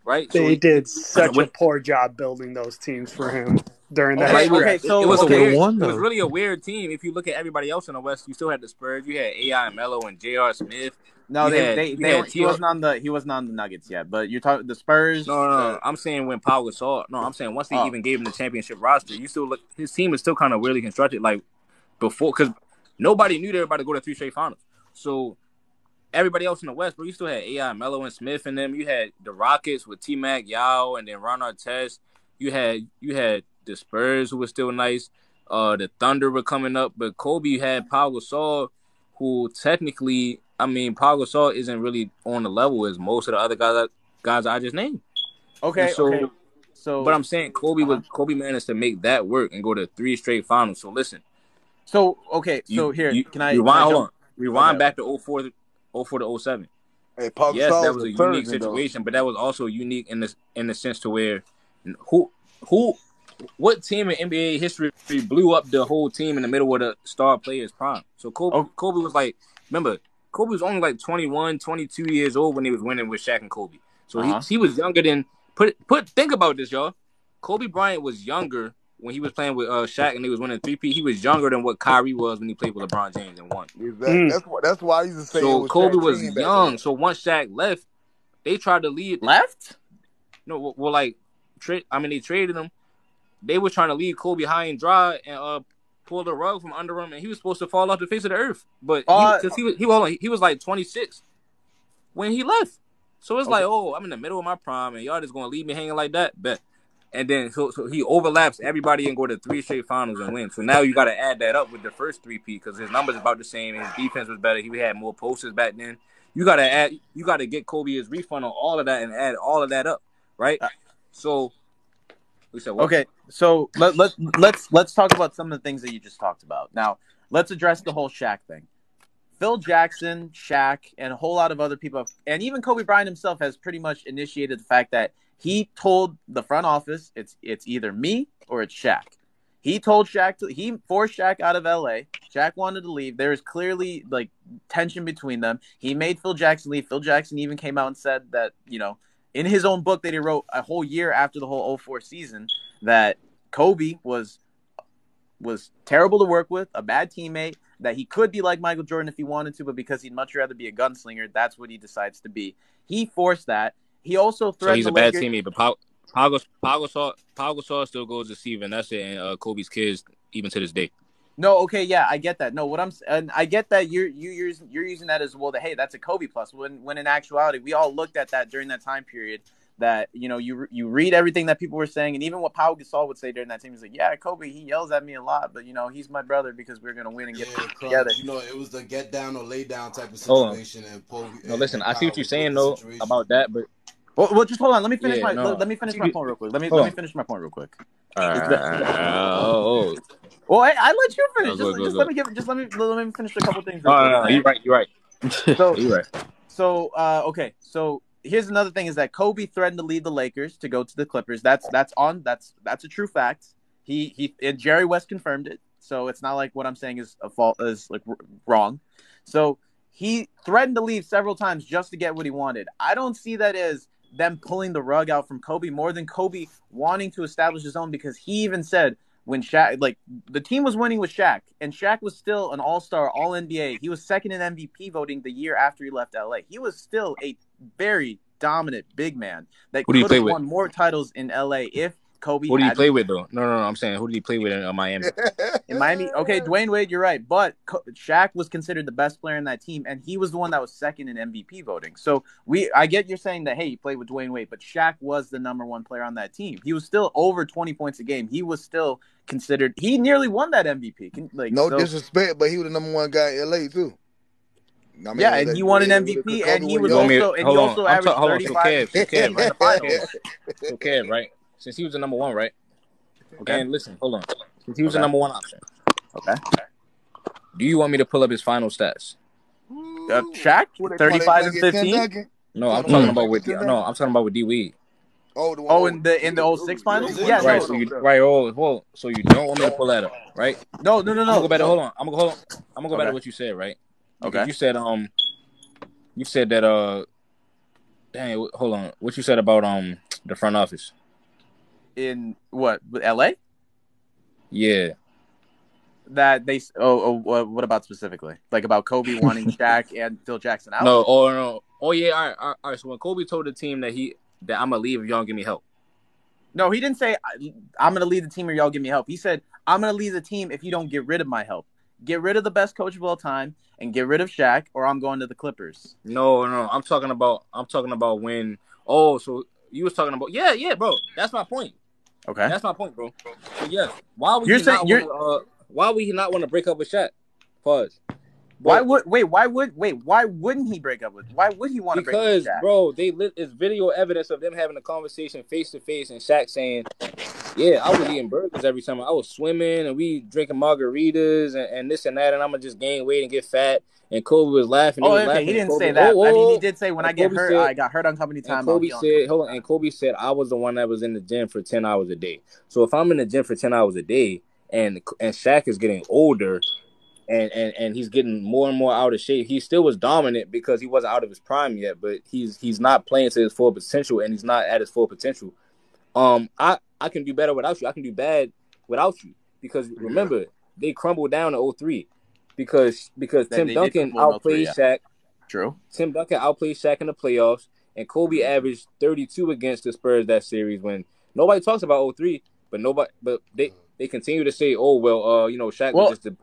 Right, they did such a poor job building those teams for him during that. It was really a weird team. If you look at everybody else in the West, you still had the Spurs. You had AI and Melo and J.R. Smith. No, he wasn't on the Nuggets yet. But you're talking the Spurs. No. I'm saying when Pau Gasol. No, I'm saying once they even gave him the championship roster, you still look. His team is still kind of weirdly constructed, like before, because nobody knew they were about to go to 3 straight finals. So. Everybody else in the West, bro, you still had AI, Melo, and Smith in them. You had the Rockets with T-Mac, Yao, and then Ron Artest. You had the Spurs, who was still nice. The Thunder were coming up, but Kobe had Pau Gasol, who technically, Pau Gasol isn't really on the level as most of the other guys I just named. Okay. So, but I'm saying Kobe managed to make that work and go to 3 straight finals. So listen. So can I rewind back to 04 to 07. Hey, yes, that was a unique situation, but that was also unique in the sense to where what team in NBA history blew up the whole team in the middle of the star players' prime? So Kobe was like, remember, Kobe was only like 21, 22 years old when he was winning with Shaq and Kobe. So he was younger than think about this, y'all. Kobe Bryant was younger when he was playing with Shaq and he was winning 3P. He was younger than what Kyrie was when he played with LeBron James and won. Exactly. That's why I used to say. So Kobe was young. So once Shaq left, they tried to lead. Left? No, well, they traded him. They were trying to lead Kobe high and dry, pulled the rug from under him, and he was supposed to fall off the face of the earth. But because he was like 26 when he left, so it's like, oh, I'm in the middle of my prime, and y'all just gonna leave me hanging like that? Bet. And then so he overlaps everybody and go to 3 straight finals and win. So now you got to add that up with the first 3-peat because his numbers about the same. His defense was better. He had more posters back then. You got to get Kobe his refund on all of that and add all of that up, right? So we said, what? Okay, so let's talk about some of the things that you just talked about. Now let's address the whole Shaq thing. Phil Jackson, Shaq, and a whole lot of other people, and even Kobe Bryant himself has pretty much initiated the fact that he told the front office it's either me or it's Shaq. He told Shaq he forced Shaq out of LA. Shaq wanted to leave. There is clearly like tension between them. He made Phil Jackson leave. Phil Jackson even came out and said that, in his own book that he wrote a whole year after the whole 04 season, that Kobe was terrible to work with, a bad teammate, that he could be like Michael Jordan if he wanted to, but because he'd much rather be a gunslinger, that's what he decides to be. He forced that. He also threatened. So he's a bad teammate, but Pau Gasol still goes to see Vanessa and Kobe's kids even to this day. No, okay, yeah, I get that. No, I get that you're using that as well. That hey, that's a Kobe plus. When in actuality, we all looked at that during that time period. That you read everything that people were saying, and even what Pau Gasol would say during that time, he's like, yeah, Kobe, he yells at me a lot, but he's my brother because we're gonna win and get together. It was the get down or lay down type of situation. No, listen, I see what you're saying though about that, but. Well, just hold on. Let me finish my point real quick. Let me finish my point real quick. Well, I let you finish. Let me finish a couple things. No, you're right. So you're right. So okay. So here's another thing: is that Kobe threatened to leave the Lakers to go to the Clippers. That's a true fact. He and Jerry West confirmed it. So it's not like what I'm saying is wrong. So he threatened to leave several times just to get what he wanted. I don't see that as them pulling the rug out from Kobe more than Kobe wanting to establish his own, because he even said when Shaq, the team was winning with Shaq, and Shaq was still an all-star, all-NBA. He was second in MVP voting the year after he left LA. He was still a very dominant big man that could have won more titles in LA if Kobe. Who did he play with though? No. I'm saying, who did he play with in Miami? In Miami, okay, Dwayne Wade, you're right, but Shaq was considered the best player in that team, and he was the one that was second in MVP voting. So I get you're saying that, hey, he played with Dwayne Wade, but Shaq was the number one player on that team. He was still over 20 points a game. He was still considered. He nearly won that MVP. Disrespect, but he was the number one guy in LA too. And he won an MVP, and he was also averaged 35 in the finals. So Kev, right? Since he was the number one, right? Okay. And listen, hold on. Since he was the number one option. Okay. Do you want me to pull up his final stats? Shaq, 35 and 15. No, I'm talking about with D Wade. In the 06 finals? Yeah. Right. So you so you don't want me to pull that up, right? No. I'm gonna go back to, hold on. I'm gonna go back to what you said, right? Okay. You said that dang, hold on. What you said about the front office? In what, LA? Yeah. That they what about specifically? Like about Kobe wanting Shaq and Phil Jackson out? No. Oh yeah. All right. So when Kobe told the team that I'm gonna leave if y'all don't give me help. No, he didn't say I'm gonna leave the team or y'all give me help. He said I'm gonna leave the team if you don't get rid of my help. Get rid of the best coach of all time and get rid of Shaq, or I'm going to the Clippers. No. I'm talking about when. Oh, so you was talking about yeah, bro. That's my point. Okay, that's my point, bro. So yes, why would he not want to break up with Shaq? Pause. Why wouldn't he break up with? Why would he want to break up with Shaq? Because, bro, it's video evidence of them having a conversation face to face, and Shaq saying, "Yeah, I was eating burgers every time. I was swimming, and we drinking margaritas, and this and that, and I'm gonna just gain weight and get fat." And Kobe was laughing. He didn't say that. I mean, he did say when I get hurt, I got hurt on company time. And Kobe said, I was the one that was in the gym for 10 hours a day. So if I'm in the gym for 10 hours a day, and Shaq is getting older, and he's getting more and more out of shape, he still was dominant because he wasn't out of his prime yet. But he's not playing to his full potential, and he's not at his full potential. I can do better without you. I can do bad without you, because remember, they crumbled down in 03. Because Tim Duncan outplayed Shaq. True. Tim Duncan outplayed Shaq in the playoffs, and Kobe averaged 32 against the Spurs that series when nobody talks about 03, but they continue to say, "Oh well, Shaq was the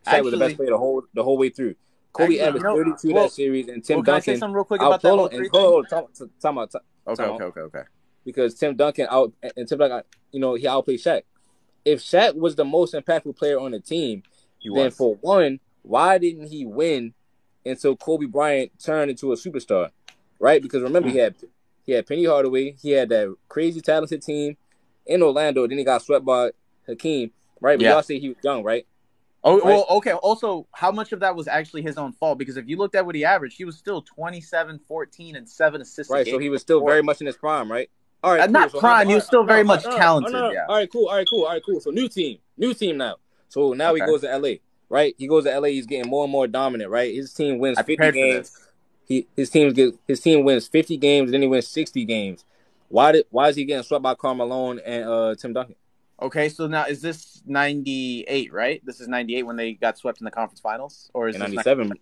best player the whole way through." Kobe averaged 32 that series, and Tim Duncan. Can I say something real quick about that? Okay. Because Tim Duncan he outplayed Shaq. If Shaq was the most impactful player on the team, then for one, why didn't he win until Kobe Bryant turned into a superstar? Right? Because remember, he had Penny Hardaway, he had that crazy talented team in Orlando. Then he got swept by Hakeem. Right? But y'all say he was young, right? Oh, right? Well, okay. Also, how much of that was actually his own fault? Because if you looked at what he averaged, he was still 27, 14, and 7 assists. Right, so he was still very much in his prime, right? All right, not prime. He was still very much talented. Yeah. All right, cool. So new team now. So now he goes to LA, right? He goes to LA. He's getting more and more dominant, right? His team wins 50 games. His team wins 50 games, then he wins 60 games. Why is he getting swept by Karl Malone and Tim Duncan? Okay, so now is this 98, right? This is 98 when they got swept in the conference finals? Or is 97?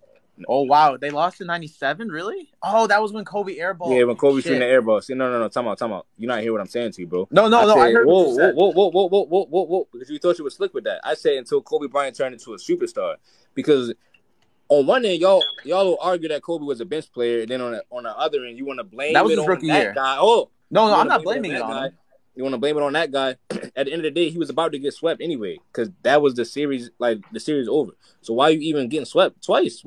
Oh, wow. They lost in 97, really? Oh, that was when Kobe airballed. Yeah, when Kobe shooting the airball. See, no. Time out. You're not hearing what I'm saying to you, bro. No. I heard what you said. Whoa. Because you thought you were slick with that. I said until Kobe Bryant turned into a superstar. Because on one end, y'all will argue that Kobe was a bench player. And then on the other end, you want to blame that was his rookie year. Guy. Oh. No, I'm not blaming it on him. You want to blame it on that guy. At the end of the day, he was about to get swept anyway because that was the series over. So why are you even getting swept twice?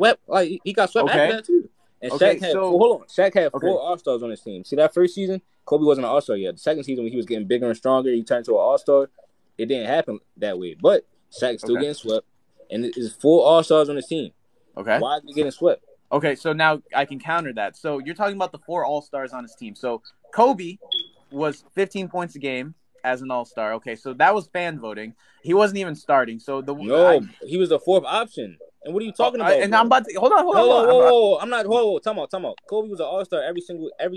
He got swept after that too. And Shaq had 4 All-Stars on his team. See, that first season, Kobe wasn't an All-Star yet. The second season, when he was getting bigger and stronger, he turned to an All-Star. It didn't happen that way. But Shaq's still getting swept. And it's 4 All-Stars on his team. Okay. Why is he getting swept? Okay, so now I can counter that. So you're talking about the 4 All-Stars on his team. So Kobe was 15 points a game as an All-Star. Okay, so that was fan voting. He wasn't even starting. So he was the 4th option. And what are you talking about? And I'm about to hold on. Whoa. I'm not. Whoa. Time out. Kobe was an All-Star every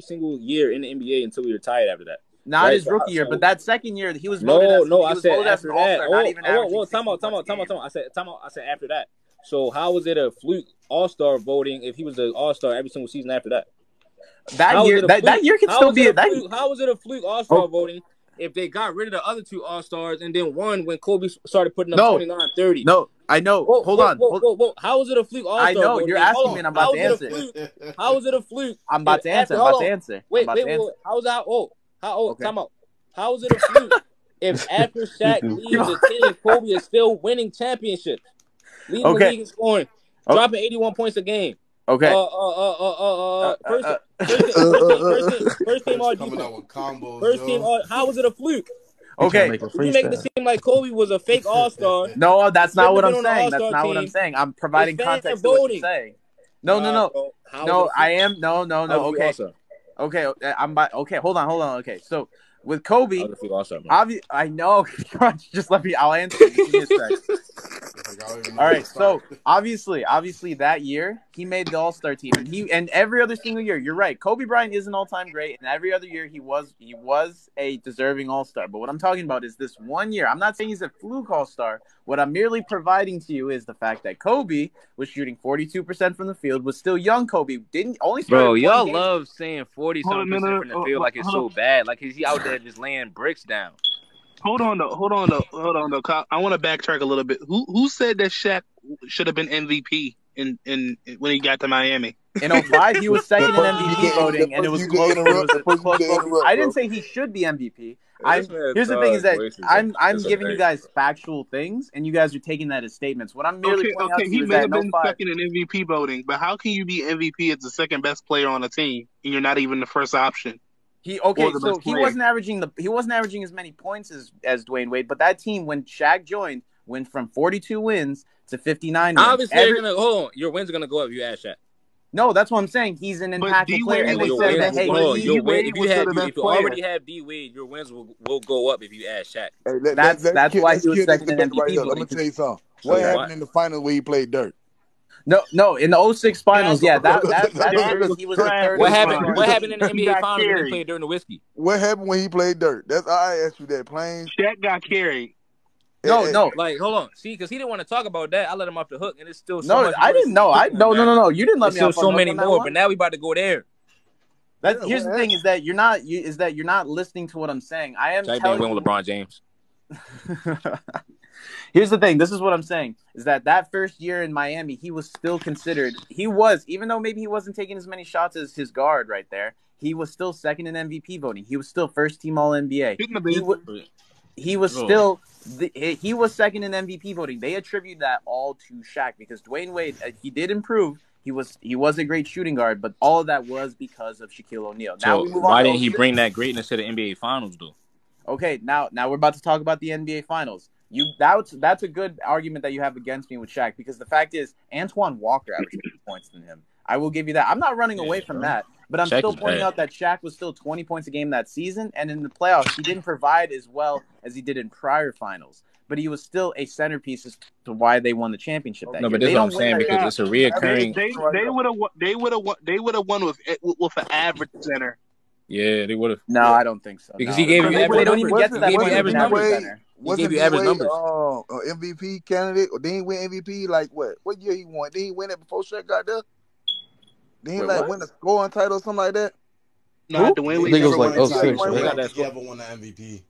single year in the NBA until he retired after that. Not his rookie year, but that second year he was voted as after that. Time out. I said after that. So how was it a fluke All-Star voting if he was the All-Star every single season after that? That year can still be How was it a fluke All-Star voting if they got rid of the other 2 All-Stars and then one when Kobe started putting up 29, 30? No, I know. Hold on. How was it a fluke All-Star? I know. Voting? You're asking me and I'm about to answer. How was it a fluke? I'm about to answer. Wait. How was that? Time out. How was it a fluke if after Shaq leaves the team, Kobe is still winning championships, leading the league in scoring, dropping 81 points a game? Okay. First team all coming out with combos. First team all. How was it a fluke? Okay. You make it seem like Kobe was a fake All-Star. No, that's not what I'm saying. That's not what I'm saying. I'm providing context to what you're saying. No. No, I am. No. Okay. Okay. Hold on. Okay. So with Kobe, I know. Just let me. I'll answer. Give me a sec. All right, so obviously that year he made the All-Star team, and every other single year, you're right. Kobe Bryant is an all-time great, and every other year he was a deserving All-Star. But what I'm talking about is this one year. I'm not saying he's a fluke All-Star. What I'm merely providing to you is the fact that Kobe was shooting 42% from the field, was still young. Kobe didn't only. Bro, y'all love saying 40-something% from the field like it's so bad, like is he out there just laying bricks down? Hold on though. I want to backtrack a little bit. Who said that Shaq should have been MVP in when he got to Miami? In 05, he was second in MVP voting, and it was close. I didn't say he should be MVP. Here's the thing: is that I'm giving you guys factual things, and you guys are taking that as statements. What I'm merely pointing out to you is that he may have been second in MVP voting, but how can you be MVP as the second best player on the team and you're not even the first option? He wasn't averaging as many points as Dwayne Wade, but that team when Shaq joined went from 42 wins to 59 wins. Obviously, hold on, your wins are gonna go up if you add Shaq. No, that's what I'm saying. He's an impactful player, and they said that if you already have D Wade, your wins will go up if you add Shaq. That's why he was second in MVP. Right, let me tell you something. What happened in the final where he played dirt? No, in the 06 finals, that he was the third. What happened in the NBA finals when he played dirt in the whiskey? What happened when he played dirt? That's I asked you that plain. Shaq got carried. No. Like, hold on. See, because he didn't want to talk about that. I let him off the hook, and it's still so no. much I didn't know. No. You didn't let me off. Still so many more, but now we about to go there. Here's the thing: is that you're not listening to what I'm saying. I am telling telling you. Win with LeBron James. Here's the thing. This is what I'm saying, is that first year in Miami, he was still considered – even though maybe he wasn't taking as many shots as his guard right there, he was still second in MVP voting. He was still first-team All-NBA. He was still he was second in MVP voting. They attribute that all to Shaq because Dwayne Wade, he did improve. He was a great shooting guard, but all of that was because of Shaquille O'Neal. Now we move on. Why didn't he bring that greatness to the NBA Finals, though? Okay, now we're about to talk about the NBA Finals. That's a good argument that you have against me with Shaq because the fact is Antoine Walker averaged 50 points than him. I will give you that. I'm not running away from that, but I'm still pointing out that Shaq was still 20 points a game that season, and in the playoffs, he didn't provide as well as he did in prior finals. But he was still a centerpiece as to why they won the championship that year. No, but this is what I'm saying because it's a reoccurring. They would have won with an average center. Yeah, they would have. No, I don't think so. Because he gave you average. They don't even get to that point. Average numbers. He gave you average numbers. MVP candidate, or didn't he win MVP? Like what? What year he won? Did he win it before Shaq got there? Didn't he win a scoring title or something like that? No, Dwayne Wade. I think it was like 06. He never won the MVP.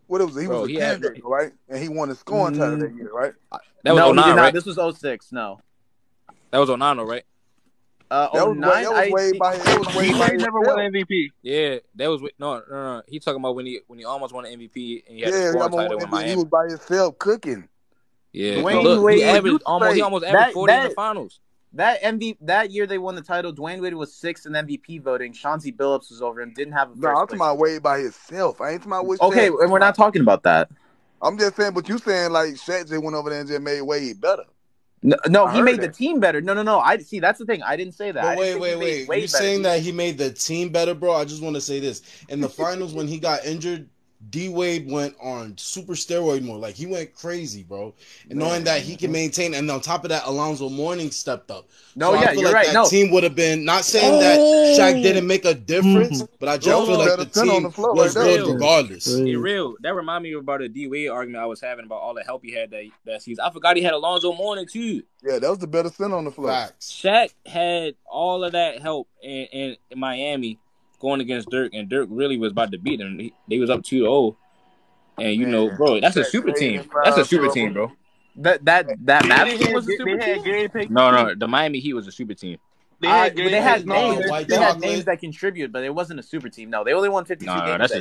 What it was? He was a candidate, right? And he won the scoring title that year, right? That was 09, right? This was 06. No, that was 09, though, right? 09. That was way by his. He never won MVP. Yeah, that was no. He talking about when he almost won the MVP and he had the scoring title in Miami. He was by himself cooking. Yeah, he almost averaged 40 in the finals. That year they won the title. Dwayne Wade was 6th in MVP voting. Chauncey Billups was over him. Didn't have a first I'm talking about Wade by himself. I ain't talking about what. Okay, and we're not talking about that. I'm just saying, but you saying like Shaq just went over there and just made Wade better. No, he made the team better. No. I see. That's the thing. I didn't say that. But wait. You saying that he made the team better, bro? I just want to say this: in the finals when he got injured, D Wade went on super steroid mode. Like he went crazy, bro. And knowing that he can maintain, and on top of that, Alonzo Mourning stepped up. No, so you're right. That team would have been not saying that Shaq didn't make a difference, but I just feel like the team was good regardless. Real. That reminded me about a D Wade argument I was having about all the help he had that season. I forgot he had Alonzo Mourning too. Yeah, that was the better center on the floor. Facts. Shaq had all of that help in Miami going against Dirk, and Dirk really was about to beat him. They was up 2-0, and bro, that's a super team. That's a super team, bro. That Mavs team was a super team. No, the Miami Heat was a super team. They had names. They had names that contribute, but it wasn't a super team. No, they only won 52 games. That's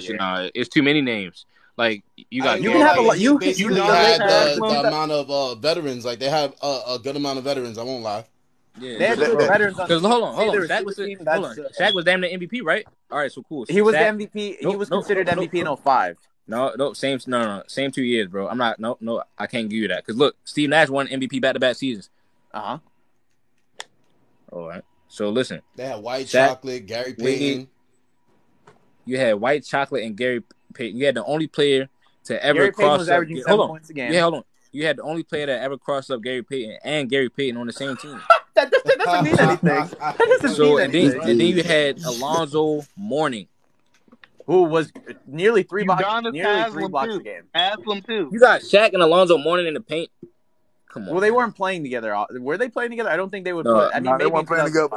it's too many names. Like you got, you can have a lot. You had the amount of veterans. Like they have a good amount of veterans. I won't lie. Yeah, they had veterans. Because hold on. Shaq was damn the MVP, right? All right, so cool. He was the MVP. He was considered MVP in 05. No, same 2 years, bro. I'm not. No, I can't give you that. Because look, Steve Nash won MVP back-to-back seasons. All right. So listen, they had White Chocolate, Gary Payton. You had White Chocolate and Gary Payton. You had the only player to ever Gary cross was up. Averaging 7 points a game. Yeah, hold on. You had the only player that ever crossed up Gary Payton and Gary Payton on the same team. That doesn't mean anything. And then you had Alonzo Mourning, who was nearly three blocks a game. Haslam too. You got Shaq and Alonzo Mourning in the paint. Come on. Well, they weren't playing together. Were they playing together? I don't think they would. I mean, they weren't playing together.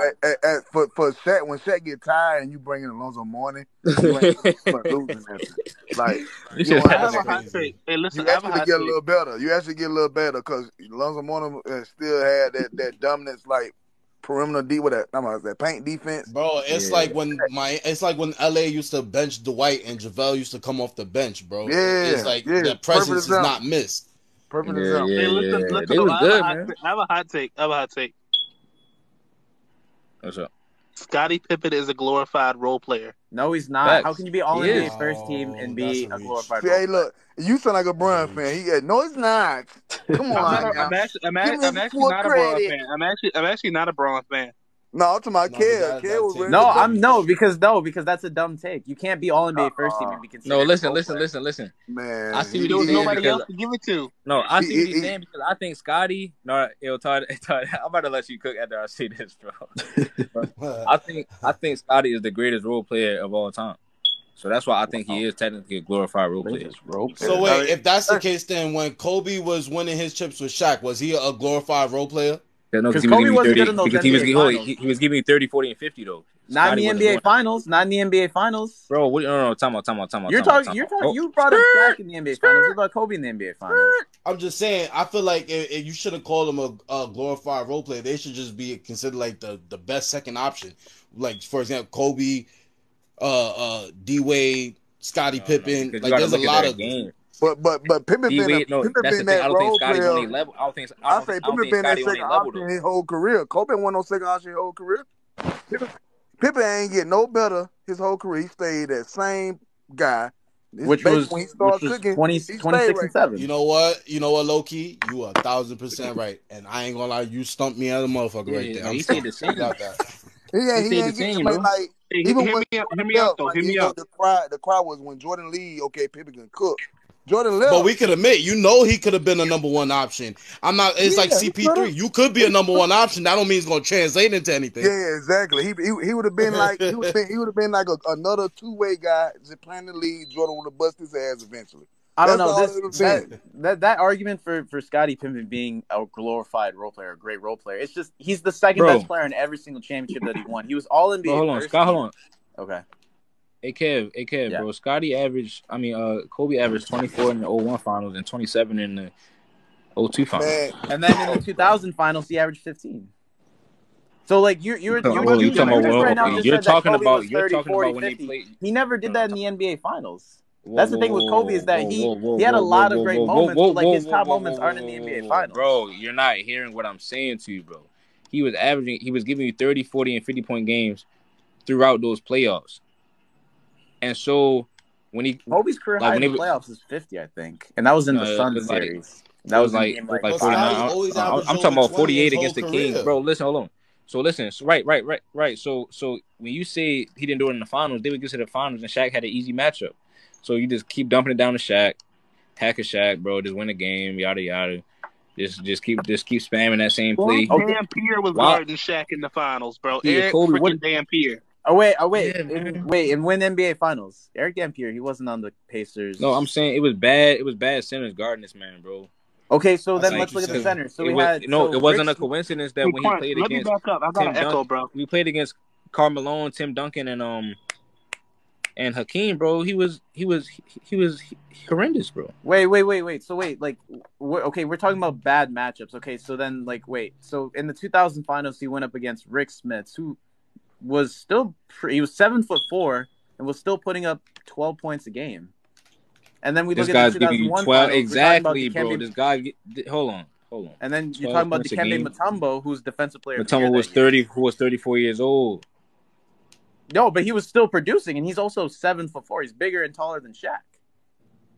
For Shaq, when Shaq get tired and you bring in Alonzo Mourning, you ain't losing that. Like, I have a hot take. Hey, listen, you actually get a little better. You actually get a little better because Alonzo Mourning still had that dominance, like perimeter that paint defense. Bro, it's like when LA used to bench Dwight and JaVale used to come off the bench, bro. Yeah, it's like the presence is not missed. Perfect example. Hey, listen, I have a hot take. What's up? Scottie Pippen is a glorified role player. No, he's not. Facts. How can you be all NBA first team and be a glorified role player? Hey, look, you sound like a Bron fan. No, he's not. Come on, I'm actually not a Bron fan. I'm actually not a Bron fan. No, I'm talking about Kel. Because that's a dumb take. You can't be all NBA first team and be considered. No, listen. Man, I see what there he's was saying. Nobody else to give it to. No, I see what he's saying because I think Scotty. No, Todd, I'm about to let you cook after I say this, bro. I think Scotty is the greatest role player of all time. So that's why I think he is technically a glorified role player. So wait, if that's the case, then when Kobe was winning his chips with Shaq, was he a glorified role player? No, because he was giving me 30, 40, and 50, though. Not in Scotty the wasn't NBA doing Finals. Not in the NBA Finals. Bro, no, time out. You're talking. You brought up Shaq in the NBA Finals. What about Kobe in the NBA Finals? I'm just saying. I feel like if you shouldn't call him a glorified role player. They should just be considered like the best second option. Like for example, Kobe, D Wade, Scottie Pippen. because you Like got to there's a look at lot their of game. But Pippen D Wade, no, Pippen that's the been thing. that I don't think role Scotty's on player. a level. I say I don't Pippen think been that Scotty on a second level option though. his whole career. Kobe wasn't no second option his whole career. Pippen ain't get no better his whole career. He stayed that same guy. Which was when he started cooking, 26 right and 7. You know what, Low-key, you are 1,000% right, and I ain't gonna lie, you stumped me as a motherfucker right there. No, I'm he stayed the stumped. same. Got that. He stayed the ain't getting same, bro. like Hey, even hear when me out though. like, Hear me out. the cry was when Jordan Lee, okay, Pippen can cook. Jordan But left. we could admit, he could have been a number one option. I'm not. It's like he CP3. could've. You could be a number one option. That don't mean it's gonna translate into anything. Yeah, exactly. He would have been like he would have been like another two-way guy just playing the lead. Jordan would have busted his ass eventually. I don't That's know all it would've been. that argument for Scottie Pippen being a glorified role player, a great role player. It's just he's the second Bro. best player in every single championship that he won. He was all NBA. Bro, hold on, Scott, hold on. Okay. Hey Kev, Yeah. bro. Kobe averaged 24 in the 01 finals and 27 in the 02 finals. Man, And then in the 2000 finals, he averaged 15. So like you're You're just talking about right now just you're said that talking Kobe about was 30, you're talking 40, about when 50. they played. He never did No, that in the NBA Finals. Whoa, That's the thing with Kobe is that he had a lot of great moments, but like his top moments aren't in the NBA Finals. Bro, you're not hearing what I'm saying to you, bro. He was giving you 30, 40, and 50-point games throughout those playoffs. And so when Kobe's career high in the playoffs is 50, I think, and that was in the Sun series. That was like game 49. I'm talking about 48 his against the whole Kings, career. bro. Listen, hold on. So listen, right. So when you say he didn't do it in the finals, they would get to the finals, and Shaq had an easy matchup. So you just keep dumping it down to Shaq, hack a Shaq, bro. Just win the game, yada yada. Just keep spamming that same play. Eric Dampier was guarding Shaq in the finals, bro. Yeah, Eric Kobe, freaking Dampier. Oh wait, Yeah, and win NBA Finals. Eric Dampier, he wasn't on the Pacers. No, I'm saying it was bad. It was bad centers guarding this man, bro. Okay, so then Like let's look at the said. center. So it wasn't a coincidence that when he played let me against back up. I got an echo, bro. we played against Karl Malone, Tim Duncan, and Hakeem, bro. He was horrendous, bro. Wait. So like, we're talking about bad matchups. Okay, so then like, wait. So in the 2000 finals, he went up against Rick Smits, who was still he was 7'4" and was still putting up 12 points a game. And then we look at the 2001 12 finals. exactly, bro. This guy, hold on. And then you're talking about Dikembe Mutombo, who's defensive player. Mutombo was 34 years old. No, but he was still producing, and he's also 7'4". He's bigger and taller than Shaq.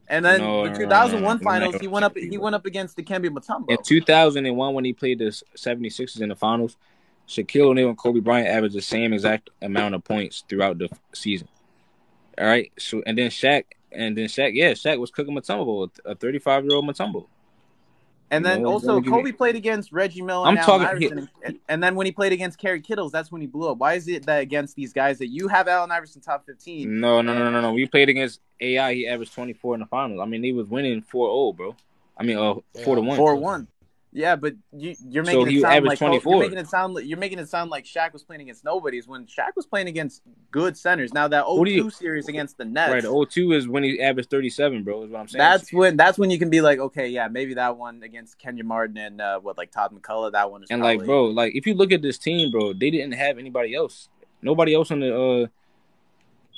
And then the 2001 finals, he went up against Dikembe Mutombo. In 2001, when he played the 76ers in the finals, Shaquille O'Neal and Kobe Bryant averaged the same exact amount of points throughout the season. All right, so and then Shaq, Shaq was cooking Mutombo, a 35-year-old Mutombo. And then also Kobe played against Reggie Miller and Allen Iverson, and then when he played against Kerry Kittles, that's when he blew up. Why is it that against these guys that you have Allen Iverson top 15? No. We played against AI. He averaged 24 in the finals. I mean, he was winning 4-0, bro. I mean, 4-1. 4-1. Yeah, but you're making it sound like 24. You're making it sound like Shaq was playing against nobodies when Shaq was playing against good centers. Now that 02 series against the Nets, right? The 02 is when he averaged 37, bro. Is what I'm saying. That's when you can be like, okay, yeah, maybe that one against Kenya Martin and Todd McCullough. That one is and probably... like, bro, like if you look at this team, bro, they didn't have anybody else. Nobody else on the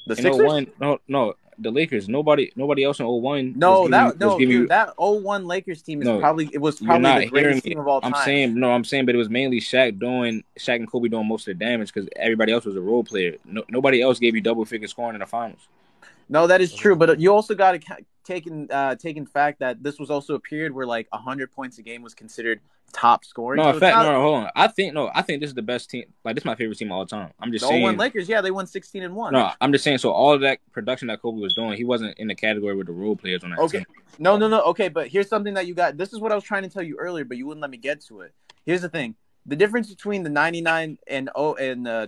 Sixers? No. The Lakers, nobody else in 01. That 01 Lakers team probably the greatest team of all time. I'm saying, but it was mainly Shaq and Kobe doing most of the damage because everybody else was a role player. Nobody else gave you double-figure scoring in the finals. No, that is true, but you also got to take in fact that this was also a period where like 100 points a game was considered top scoring. No, in fact, hold on. I think this is the best team. Like, this is my favorite team of all time. I'm just saying. The 01 Lakers, they won 16-1. No, I'm just saying. So all of that production that Kobe was doing, he wasn't in the category with the role players on that team. No. Okay, but here's something that you got. This is what I was trying to tell you earlier, but you wouldn't let me get to it. Here's the thing. The difference between the 99 and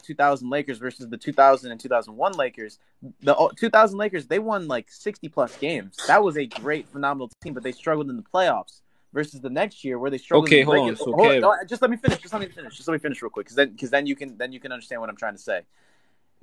2000 Lakers versus the 2000 and 2001 Lakers, the 2000 Lakers, they won like 60-plus games. That was a great, phenomenal team, but they struggled in the playoffs versus the next year where they struggled. Okay, hold on. Just let me finish real quick, because then you can understand what I'm trying to say.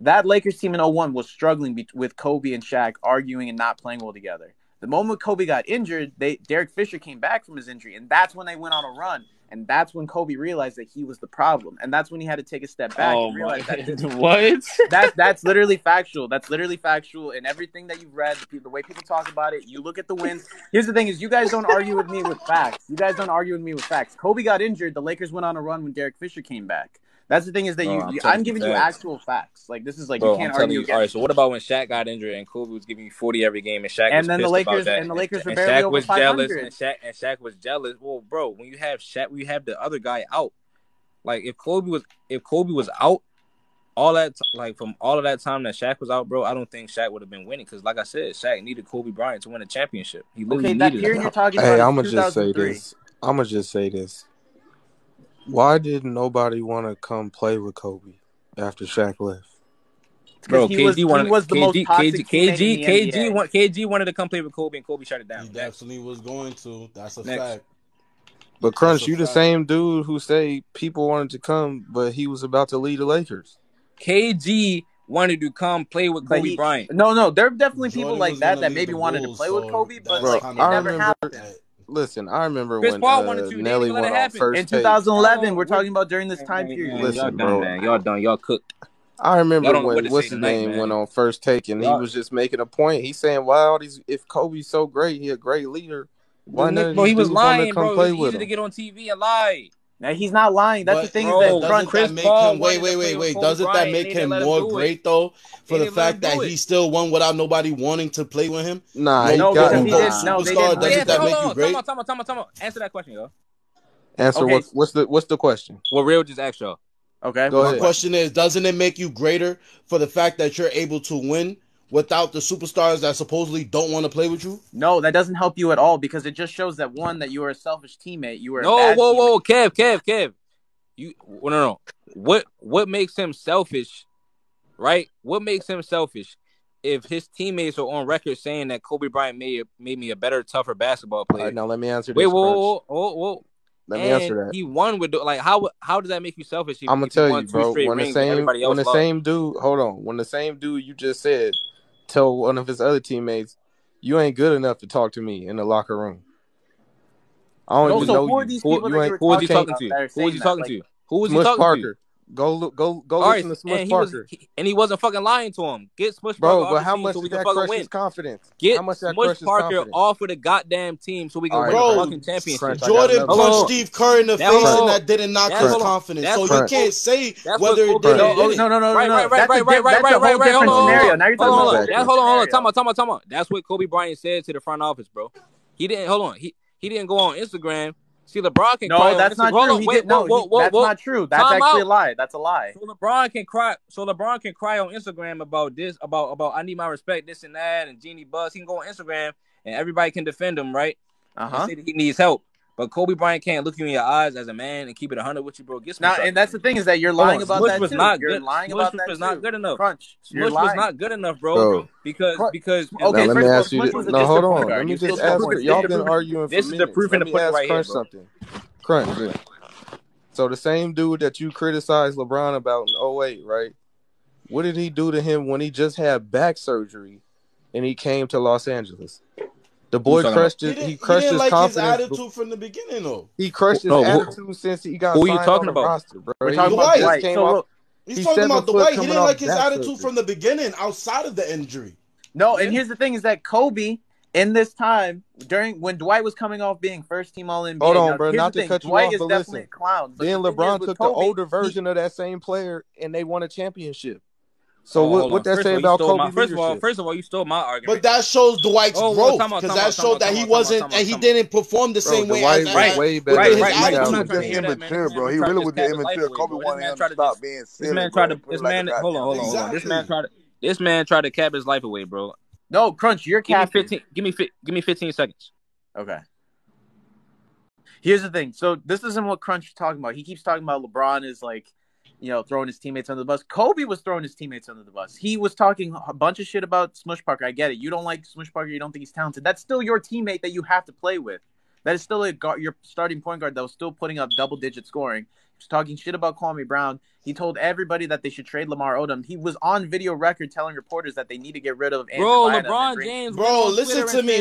that Lakers team in 01 was struggling with Kobe and Shaq arguing and not playing well together. The moment Kobe got injured, Derek Fisher came back from his injury, and that's when they went on a run. And that's when Kobe realized that he was the problem. And that's when he had to take a step back and realize that what? That's literally factual. That's literally factual. And everything that you've read, the way people talk about it, you look at the wins. Here's the thing is you guys don't argue with me with facts. Kobe got injured. The Lakers went on a run when Derek Fisher came back. That's the thing is that I'm giving you actual facts. Like, this is like, you can't argue. All right, so what about when Shaq got injured and Kobe was giving you 40 every game and Shaq was then pissed the Lakers, about that? and the Lakers were barely over 500. And Shaq was jealous. Well, bro, when you have Shaq, you have the other guy out. Like, if Kobe was out, from all of that time that Shaq was out, bro, I don't think Shaq would have been winning. Because, like I said, Shaq needed Kobe Bryant to win a championship. He literally needed it. You're talking Hey, about I'm gonna just say this. Why did nobody want to come play with Kobe after Shaq left? Bro, KG wanted to come play with Kobe, and Kobe shut it down. He definitely was going to. That's a fact. But Crunch, you the same dude who say people wanted to come, but he was about to lead the Lakers. KG wanted to come play with Kobe Bryant. No, there are definitely people like that maybe wanted to play with Kobe, but like, it never happened. Listen, I remember Chris when Paul wanted to, Nelly went on first in 2011. We're talking about during this time period. Listen, y'all done, man. Y'all done. Y'all cooked. I remember when what's his name went on First Take, and he was just making a point. He's saying, "Wow, if Kobe's so great, he's a great leader. Why not?" Bro, he was lying, bro. It's easy to get on TV and lie. Now, he's not lying. That's the thing. Wait. Doesn't that make him more great though? For the fact that he still won without nobody wanting to play with him? Nah, doesn't that make you great? Time out. Answer that question, yo. Answer what's the question? Well, Real just asked y'all. Okay. Go ahead. My question is, doesn't it make you greater for the fact that you're able to win without the superstars that supposedly don't want to play with you? No, that doesn't help you at all because it just shows that you are a selfish teammate. You were whoa, Kev. No. What makes him selfish, right? What makes him selfish if his teammates are on record saying that Kobe Bryant made me a better, tougher basketball player? All right, now let me answer this. Wait, whoa. Let me answer that. He won with how does that make you selfish? I'm gonna tell you, bro. When the same dude you just said tell one of his other teammates, "You ain't good enough to talk to me in the locker room." I don't even know who are these people who was he talking to? Who was he talking to? Who was he talking to? Go listen to Smush Parker. He wasn't fucking lying to him. Get Smush Parker bro, but how much so we can fucking win. Confidence? Get Smush Parker off of the goddamn team so we can win the fucking championship. Jordan punched Steve Kerr in the face and that didn't knock his confidence. So you can't say whether it did or didn't. No. Right. Hold on. Now you're talking about hold on. Time out. That's what Kobe Bryant said to the front office, bro. He didn't He didn't go on Instagram. See, LeBron can cry. No, that's not true. That's not true. That's actually a lie. That's a lie. So LeBron can cry. On Instagram about this, about I need my respect, this and that, and Genie Buzz. He can go on Instagram and everybody can defend him, right? And say that he needs help. But Kobe Bryant can't look you in your eyes as a man and keep it 100 with you, bro. And that's the thing is that you're lying about that too. You're lying about that too. Smush was not good enough. Crunch. Smush was not good enough, bro. Because okay. Let me ask you this. No, hold on. Let me just ask. Y'all been arguing for minutes. This is the proof in the pudding right here, bro. Crunch. So the same dude that you criticized LeBron about in 08, right? What did he do to him when he just had back surgery and he came to Los Angeles? The boy crushed his confidence. His attitude from the beginning, though. He crushed his attitude since he got signed on the roster, bro. We're talking about Dwight. He's talking about Dwight. He didn't like his attitude from the beginning, outside of the injury. No, and here's the thing: is that Kobe in this time when Dwight was coming off being first team All NBA. Hold on, bro. Not to cut you off, but listen. Then LeBron took the older version of that same player, and they won a championship. So what that say about Kobe? First of all, you stole my argument. But that shows Dwight's growth because that showed that he wasn't and he didn't perform the same way as way better. He was just immature, bro. He really was immature. Kobe wanted him to stop being silly. Hold on. This man tried to cap his life away, bro. No, Crunch, you're capping. Give me 15 seconds. Okay. Here's the thing. So this isn't what Crunch is talking about. He keeps talking about LeBron is throwing his teammates under the bus. Kobe was throwing his teammates under the bus. He was talking a bunch of shit about Smush Parker. I get it. You don't like Smush Parker. You don't think he's talented. That's still your teammate that you have to play with. That is still your starting point guard that was still putting up double-digit scoring. talking shit about Kwame Brown. He told everybody that they should trade Lamar Odom. He was on video record telling reporters that they need to get rid of Andrew Bynum. LeBron James. Bro, listen to me.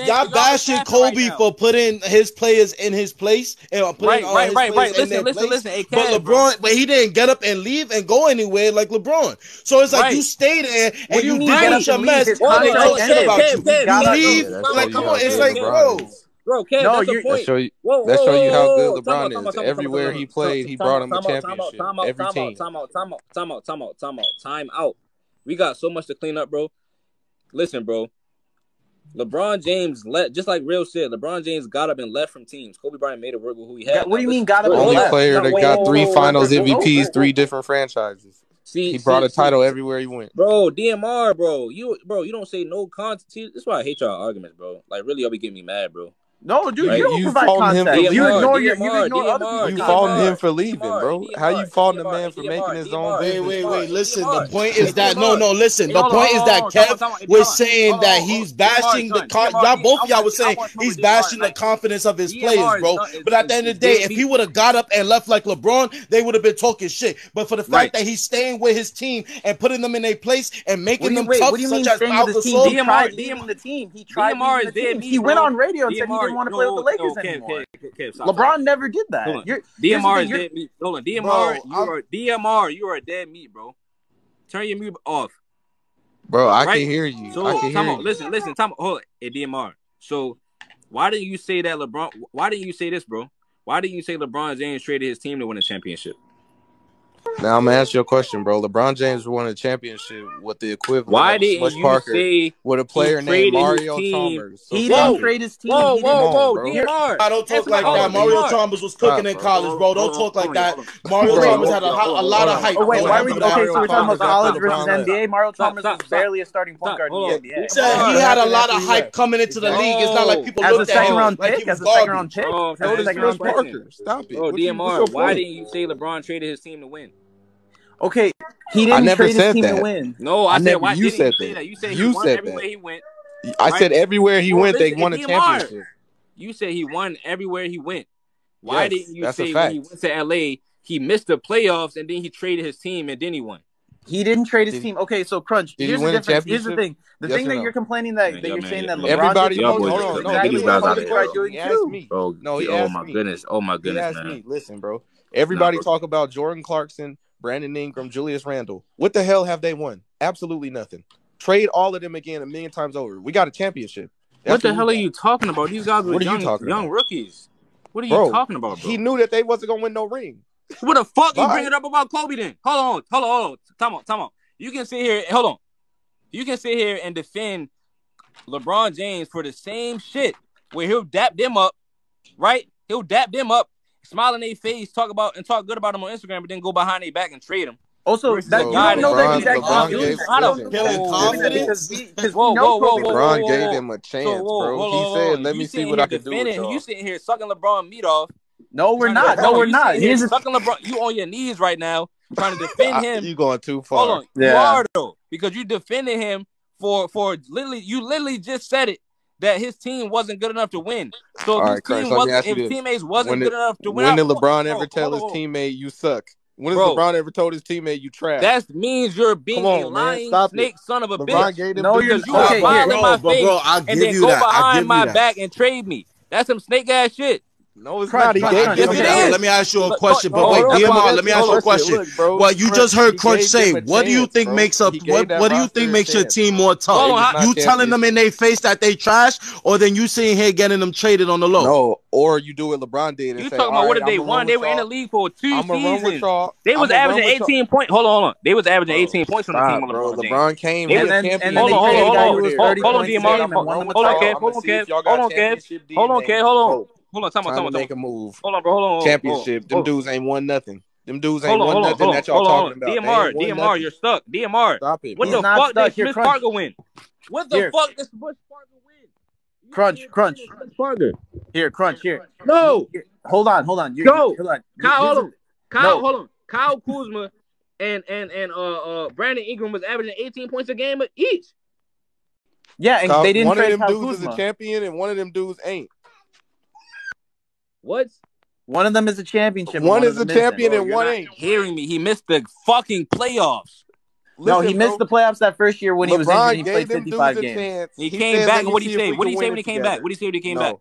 Y'all bashing Kobe for putting his players in his place and putting his players in their place. Hey, but LeBron, but he didn't get up and leave and go anywhere like LeBron. So it's like you stay there and you finish a mess and they talk shit about you. You leave, like, come on. It's like, bro. Bro, Kev, that's the point. That show you how good LeBron is. Everywhere he played, he brought him a championship. Every team. Time out. We got so much to clean up, bro. Listen, bro. LeBron James just like Real said. LeBron James got up and left from teams. Kobe Bryant made it work with who he had. What do you mean got up? Only player that got 3 Finals MVPs, 3 different franchises. He brought a title everywhere he went. Bro, DMR, bro. You don't say no content. This is why I hate y'all arguments, bro. Like, really, y'all be getting me mad, bro. No, dude, right? you don't provide context. You ignore other You faulting him for leaving, bro. How you faulting the man for making his own business? Wait. Listen, the point is that listen. The point is that Kev was saying that he's bashing the both of y'all was saying he's bashing the confidence of his players, bro. But at the end of the day, if he would have got up and left like LeBron, they would have been talking shit. But for the fact that he's staying with his team and putting them in their place and making them tough, such as Pau Gasol, he tried leaving the team. He went on radio and said he didn't want to play with the Lakers anymore. LeBron never did that. DMR is dead meat. Hold on, DMR, you are a dead meat, bro. Turn your mute off, bro. I can hear you. So, listen. Hold on, hey, DMR. So, why didn't you say that LeBron? Why didn't you say this, bro? Why didn't you say LeBron James traded his team to win a championship? Now I'm gonna ask you a question, bro. LeBron James won a championship with the equivalent Why of didn't Smush you Parker say with a player named Mario Chalmers. He didn't trade his team. Whoa, DMR. I don't talk like that. Mario Chalmers was cooking in college, bro. Don't talk like that. Mario Chalmers had a lot of hype. Oh wait, why are we okay? So we're talking about college versus NBA. Mario Chalmers was barely a starting point guard in the NBA. He had a lot of hype coming into the league. It's not like people looked at him like he was garbage. Stop it. Bro, DMR, why didn't you say LeBron traded his team to win? Okay, he didn't trade his team to win. No, I said why didn't you say that? that? You said he won everywhere he went. I said everywhere he went, they won a championship. You said he won everywhere he went. Why didn't you say when he went to LA, he missed the playoffs and then he traded his team and then he won? He didn't trade his team. Okay, so Crunch, here's the difference. Here's the thing. The thing that you're complaining that you're saying that LeBron everybody hold on. He asked me. Bro, no, he asked me. Oh my goodness, he asked man. me. Listen, bro. Everybody talk about Jordan Clarkson, Brandon Ingram, Julius Randle. What the hell have they won? Absolutely nothing. Trade all of them again 1,000,000 times over. We got a championship. What the hell are you talking about? These guys were young rookies. What are you talking about, bro? He knew that they wasn't gonna win no ring. What the fuck you bringing up about Kobe then? Hold on. Time out. You can sit here. Hold on. You can sit here and defend LeBron James for the same shit where he'll dap them up, right? He'll dap them up, smile in their face, talk good about them on Instagram, but then go behind their back and trade them. Also, you don't know that he's actually LeBron gave him a chance, bro. He said, "Let me see what I can do with y'all." You sitting here sucking LeBron meat off. No, we're not. He's sucking LeBron. You on your knees right now, trying to defend him. You going too far? Hold on, you are though, because you defended him for literally. You literally just said it that his team wasn't good enough to win. So if his teammates wasn't good enough to win, when did LeBron ever tell his teammate you suck? When has LeBron ever told his teammate you trash? That means you're being a lying snake son of a bitch. Because you are smiling in my face and then go behind my back and trade me. That's some snake ass shit. No, it's not. He gave Let me ask you a question. But wait, DMR, let me ask you a question. Well, you just heard Crunch say, what do you think makes up? What do you think makes your team more tough? You telling them in their face that they trash, or then you sitting here getting them traded on the low? No, or you do what LeBron did. You talking about what did they won? They were in the league for 2 seasons. They was averaging 18 points. Hold on. They was averaging 18 points on the team. LeBron came. Hold on, Kev. Hold on, time out. Make a move. Hold on, bro. Hold on. Championship. Them dudes ain't won nothing. Them dudes ain't won nothing that y'all talking about. DMR, you're stuck. DMR. Stop it. What the fuck did Smith Parker win? What the fuck did Smith Parker win? Crunch. Here, Crunch. Here. No. Hold on. Hold on. Kyle Kuzma and Brandon Ingram was averaging 18 points a game each. Yeah, and they didn't trade Kyle Kuzma. One of them dudes is a champion, and one of them dudes ain't. What? One of them is a championship. and One of is a them isn't. champion and You're one not ain't. hearing me. He missed the fucking playoffs. No, Listen, he missed bro, the playoffs that first year when he was injured. LeBron He gave played them dudes 55 a games. chance. He He came said, back, "Let and me what did see he if say? we What can did he win say it when he came together." back? What did he say when he came back? No,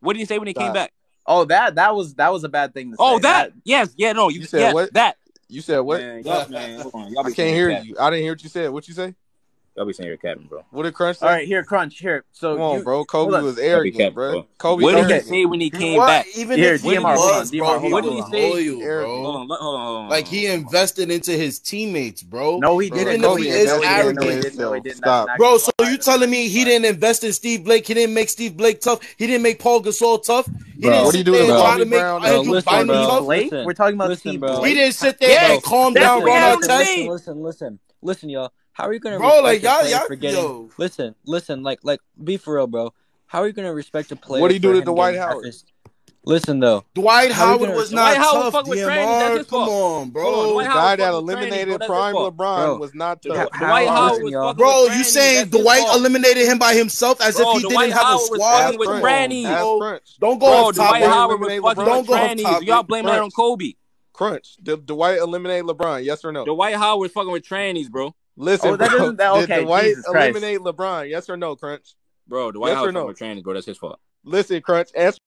What did he say when he came stop. back? Oh, that was a bad thing to say. Oh, that yes, yeah, no, You said yes, what? that. You said what? Man, y'all, man, hold on, y'all I be can't saying hear you're capping. you. I didn't hear what you said. What you say? Y'all be saying you're capping, bro. What did Crunch say? All right, here, Crunch, here. So Come on, you bro. hold Kobe on. was Y'all be arrogant, capping, bro. bro. Kobe What did he arrogant. say when he He came was, back? even Here, if he DMR, hold on, was, DMR, bro, hold he on, What was did he hold on. say? loyal, Arrogant. bro. Hold on. Like he invested into his teammates, bro. No, he Bro, didn't. Even No, if he he Kobe didn't. is No, he invested didn't. into No, he arrogant, didn't. No, he himself. didn't. That's an Stop. actual bro. So lie. you That's an telling me actual he lie. didn't invest in Steve Blake? He didn't make Steve Blake tough. He didn't make Paul Gasol tough. He didn't Bro, What do you sit do to there and bro, try to Kwame make Brown bro, and Andrew listen, Bynum Steve bro, tough. Blake? listen, We're talking about listen, Steve bro. He Blake? didn't sit there and Bro, calm that's down what Ron happened to Artest. me. Listen, y'all. How are you gonna Bro, like respect a player y'all, for getting? yo, Listen, like, be for real, bro. How are you gonna respect a what player do you do for to him Dwight getting half Howard? his? Listen though, Dwight how are you Howard gonna? was Dwight not Howard was tough. fucking with trannies. That's DMR, his come fault. on, Hold on, The Dwight bro. Howard guy was that fucking with trannies, bro. eliminated That's his Prime fault, LeBron bro. was not tough. Dwight How Howard listen, was y'all. fucking with Bro, you trannies. saying That's his Dwight fault, eliminated him by himself as if bro. he didn't Dwight have a Howard was fucking squad? Ask with Come Crunch. on, trannies, Ask bro. Crunch. Don't go bro. off Did Dwight topic. Dwight Howard was eliminate fucking with LeBron? Don't go off trannies. Y'all topic. blaming that on Crunch. Kobe. Crunch. Did Dwight eliminate LeBron? Yes or no? Dwight Howard was fucking with trannies, bro. Listen, Oh, that bro. isn't that Did okay? Dwight Jesus Christ. eliminate LeBron? Yes or no, Crunch? Bro, Dwight Yes Howard or fucking no? with trannies, bro. That's his fault. Listen, Crunch. Answer